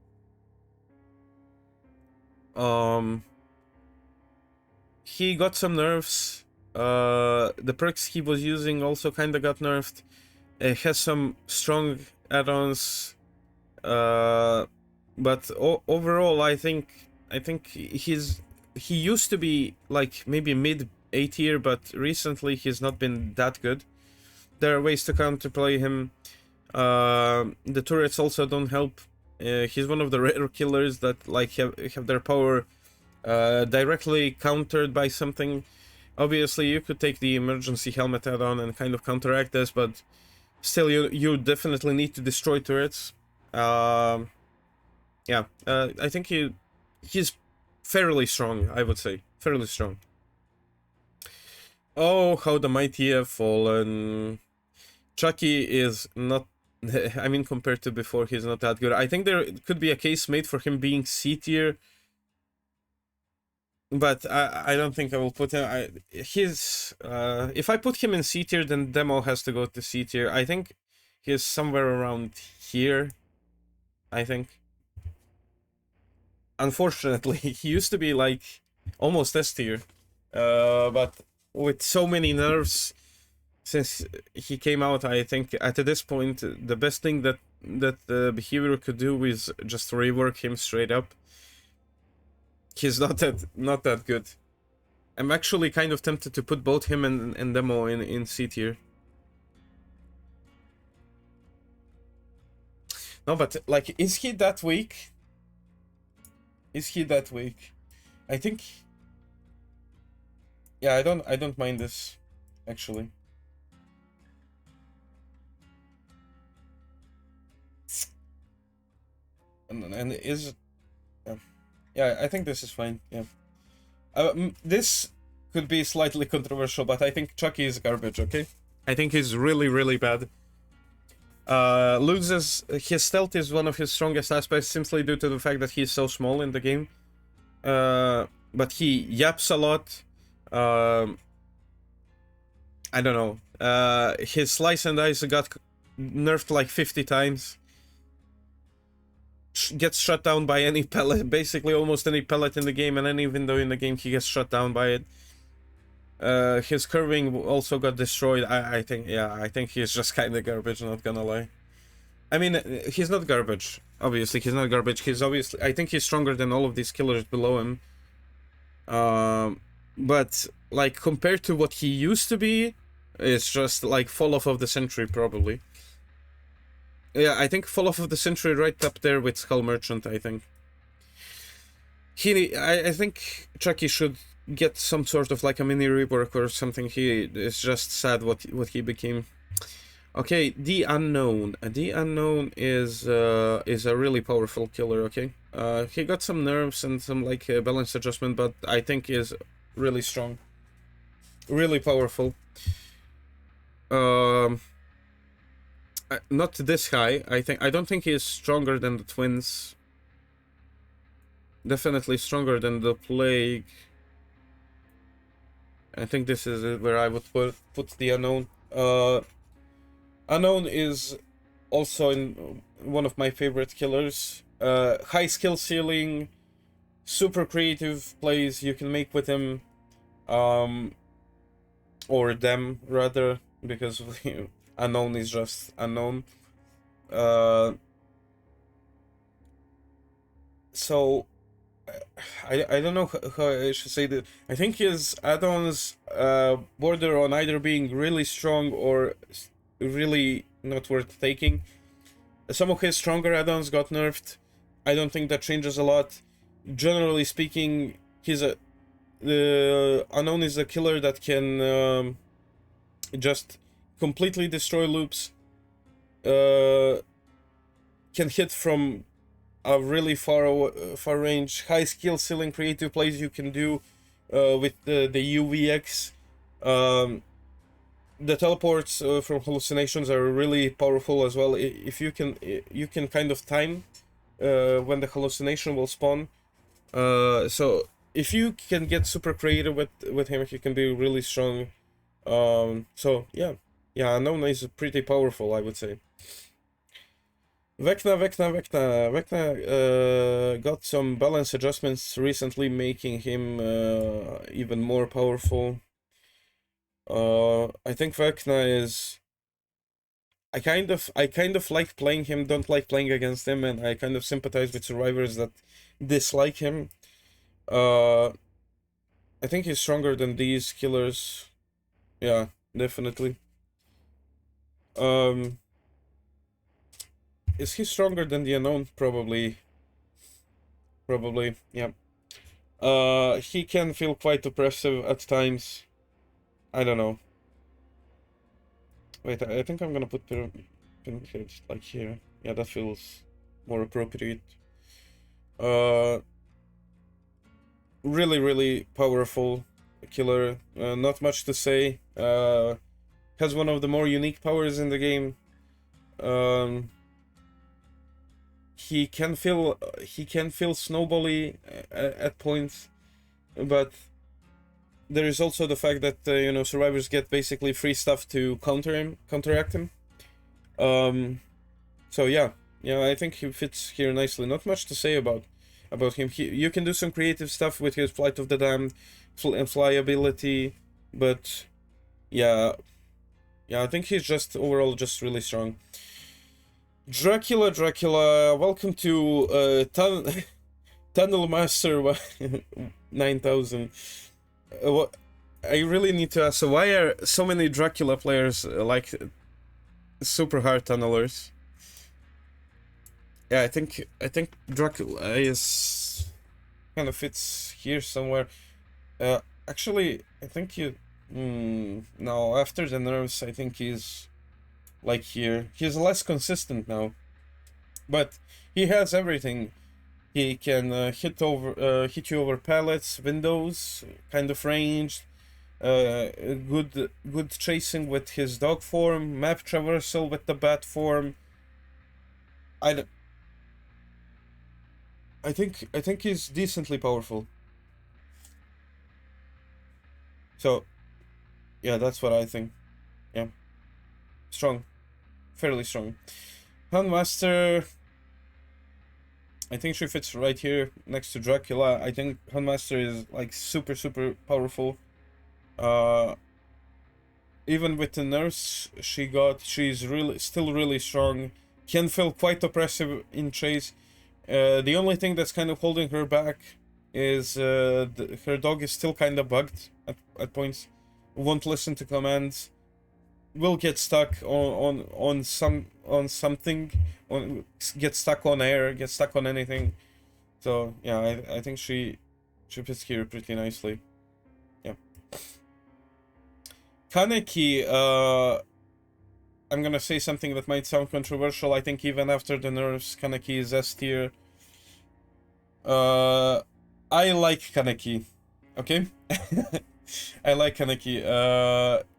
He got some nerfs. The perks he was using also kind of got nerfed. It has some strong add-ons. But overall, I think he used to be like maybe mid A tier, but recently he's not been that good. There are ways to counterplay him. The turrets also don't help. He's one of the rare killers that like have their power directly countered by something. Obviously, you could take the emergency helmet add-on and kind of counteract this, but still, you definitely need to destroy turrets. Yeah, I think he's fairly strong. I would say fairly strong. Oh, how the mighty have fallen. Chucky is not. I mean, compared to before, he's not that good. I think there could be a case made for him being C tier, but I don't think I will put him. If I put him in C tier, then Demo has to go to C tier. I think he's somewhere around here. I think. Unfortunately, he used to be like almost S tier, but with so many nerfs since he came out, I think at this point the best thing that the behavior could do is just rework him straight up. He's not that good. I'm actually kind of tempted to put both him and Demo in C tier. No, but like, is he that weak? Is he that weak? I think. Yeah, I don't mind this, actually. And is yeah, I think this is fine. Yeah. This could be slightly controversial, but I think Chucky is garbage. Okay. I think he's really bad. Loses his stealth is one of his strongest aspects simply due to the fact that he's so small in the game. But he yaps a lot. I don't know. His slice and dice got nerfed like 50 times. Gets shut down by any pellet, basically almost any pellet in the game, and then even though in the game he gets shut down by it. His curving also got destroyed. I think he's just kind of garbage, not gonna lie. I mean, he's not garbage. Obviously, he's not garbage. I think he's stronger than all of these killers below him. But like compared to what he used to be, it's just like fall off of the century probably. Yeah, I think fall off of the century right up there with Skull Merchant. I think. I think Chucky should get some sort of like a mini rework or something. He is just sad what he became. Okay, the Unknown. The Unknown is a really powerful killer. Okay, he got some nerfs and some like balance adjustment, but I think is really strong, really powerful. Not this high. I don't think he is stronger than the twins. Definitely stronger than the Plague. I think this is where I would put the Unknown. Unknown is also in one of my favorite killers. High skill ceiling, super creative plays you can make with him, or them rather, because Unknown is just Unknown. So I don't know how I should say that. I think his add-ons border on either being really strong or really not worth taking. Some of his stronger add-ons got nerfed. I don't think that changes a lot. Generally speaking, the Unknown is a killer that can just completely destroy loops. Can hit from a really far range. High skill ceiling creative plays you can do with the UVX. The teleports from hallucinations are really powerful as well. If you can kind of time when the hallucination will spawn. So if you can get super creative with him, he can be really strong. So yeah, Unknown is pretty powerful, I would say. Vecna got some balance adjustments recently, making him even more powerful. I think Vecna is. I kind of like playing him, don't like playing against him, and I kind of sympathize with survivors that dislike him. I think he's stronger than these killers. Yeah, definitely. Is he stronger than the unknown? Probably. Probably, yeah. He can feel quite oppressive at times. I don't know. Wait, I think I'm gonna put Pinhead like here. Yeah, that feels more appropriate. Really, really powerful killer. Not much to say. Has one of the more unique powers in the game. He can feel snowbally at points, but there is also the fact that you know, survivors get basically free stuff to counteract him. So yeah, I think he fits here nicely. Not much to say about him. You can do some creative stuff with his Flight of the Damned and fly ability, but yeah, I think he's just overall just really strong. Dracula, welcome to Tunnel Master 9000. What I really need to ask, so why are so many Dracula players like super hard tunnelers? Yeah, I think Dracula is kind of fits here somewhere. Actually, I think no, after the nerves, I think he's like here. He's less consistent now, but he has everything. He can hit you over pallets, windows, kind of ranged. Good chasing with his dog form, map traversal with the bat form. I think he's decently powerful. So, yeah, that's what I think. Yeah, strong, fairly strong. Handmaster, I think she fits right here next to Dracula. I think Handmaster is like super powerful. Even with the nerfs she got, she's still really strong. Can feel quite oppressive in chase. The only thing that's kind of holding her back is her dog is still kind of bugged at points. Won't listen to commands. Will get stuck on something. Get stuck on air. Get stuck on anything. So yeah, I think she fits here pretty nicely. Yeah. Kaneki, I'm gonna say something that might sound controversial. I think even after the nerfs, Kaneki is S tier. I like Kaneki, okay? I like Kaneki.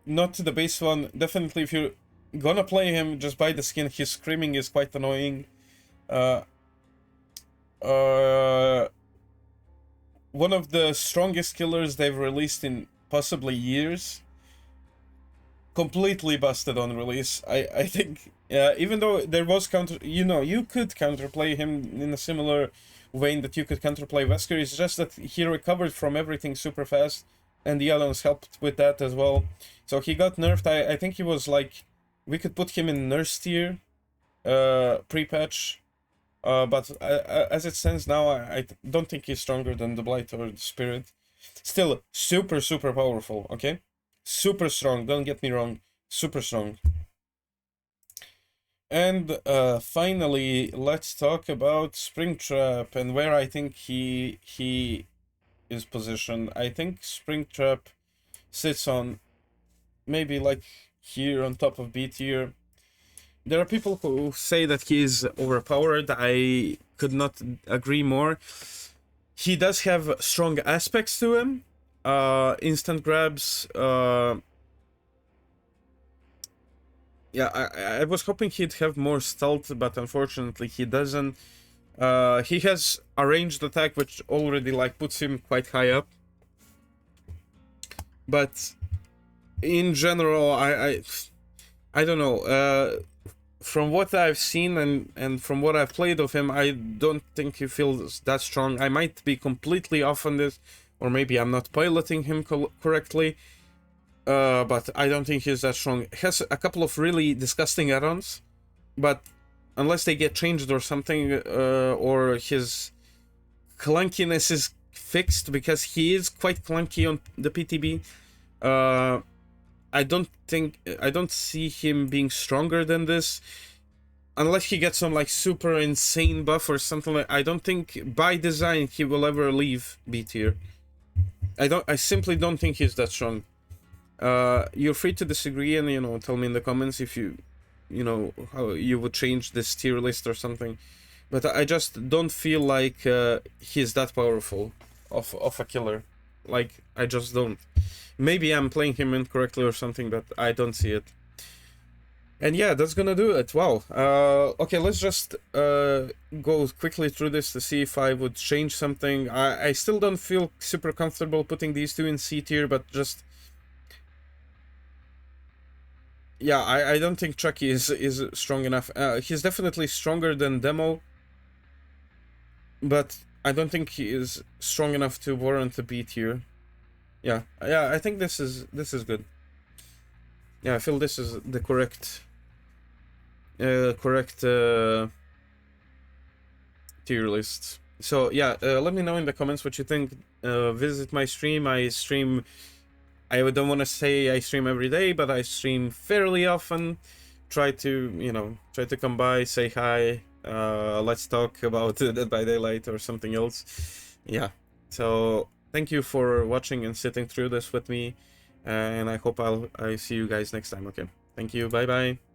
Not the base one. Definitely, if you're gonna play him, just buy the skin. His screaming is quite annoying. One of the strongest killers they've released in possibly years. Completely busted on release. I think, even though there was you could counterplay him in a similar vein that you could counterplay Wesker. It's just that he recovered from everything super fast, and the add-ons helped with that as well. So he got nerfed. I think he was like, we could put him in nurse tier, pre-patch, but as it stands now, I don't think he's stronger than the Blight or the Spirit. Still super powerful, okay? Super strong, don't get me wrong. Super strong. And finally, let's talk about Springtrap and where I think he is positioned. I think Springtrap sits on maybe like here on top of B tier. There are people who say that he is overpowered. I could not agree more. He does have strong aspects to him. Instant grabs. Yeah, I was hoping he'd have more stealth, but unfortunately he doesn't. He has a ranged attack, which already like puts him quite high up. But in general, I don't know. From what I've seen and from what I've played of him, I don't think he feels that strong. I might be completely off on this, or maybe I'm not piloting him correctly. But I don't think he's that strong. He has a couple of really disgusting add-ons, but unless they get changed or something, or his clunkiness is fixed, because he is quite clunky on the PTB, I don't see him being stronger than this, unless he gets some like super insane buff or something like, I don't think by design he will ever leave B tier. I simply don't think he's that strong. You're free to disagree and, you know, tell me in the comments if you know, how you would change this tier list or something. But I just don't feel like he's that powerful of a killer. Like, I just don't. Maybe I'm playing him incorrectly or something, but I don't see it. And yeah, that's gonna do it. Wow. Okay, let's just go quickly through this to see if I would change something. I still don't feel super comfortable putting these two in C tier, but just... yeah, I don't think Chucky is strong enough. He's definitely stronger than Demo, but I don't think he is strong enough to warrant a B tier. Yeah, I think this is good. Yeah, I feel this is the correct tier list. So yeah, let me know in the comments what you think. Visit my stream. I stream... I don't want to say I stream every day, but I stream fairly often. Try to, you know, come by, say hi. Let's talk about Dead by Daylight or something else. Yeah. So thank you for watching and sitting through this with me, and I hope I see you guys next time. Okay. Thank you. Bye bye.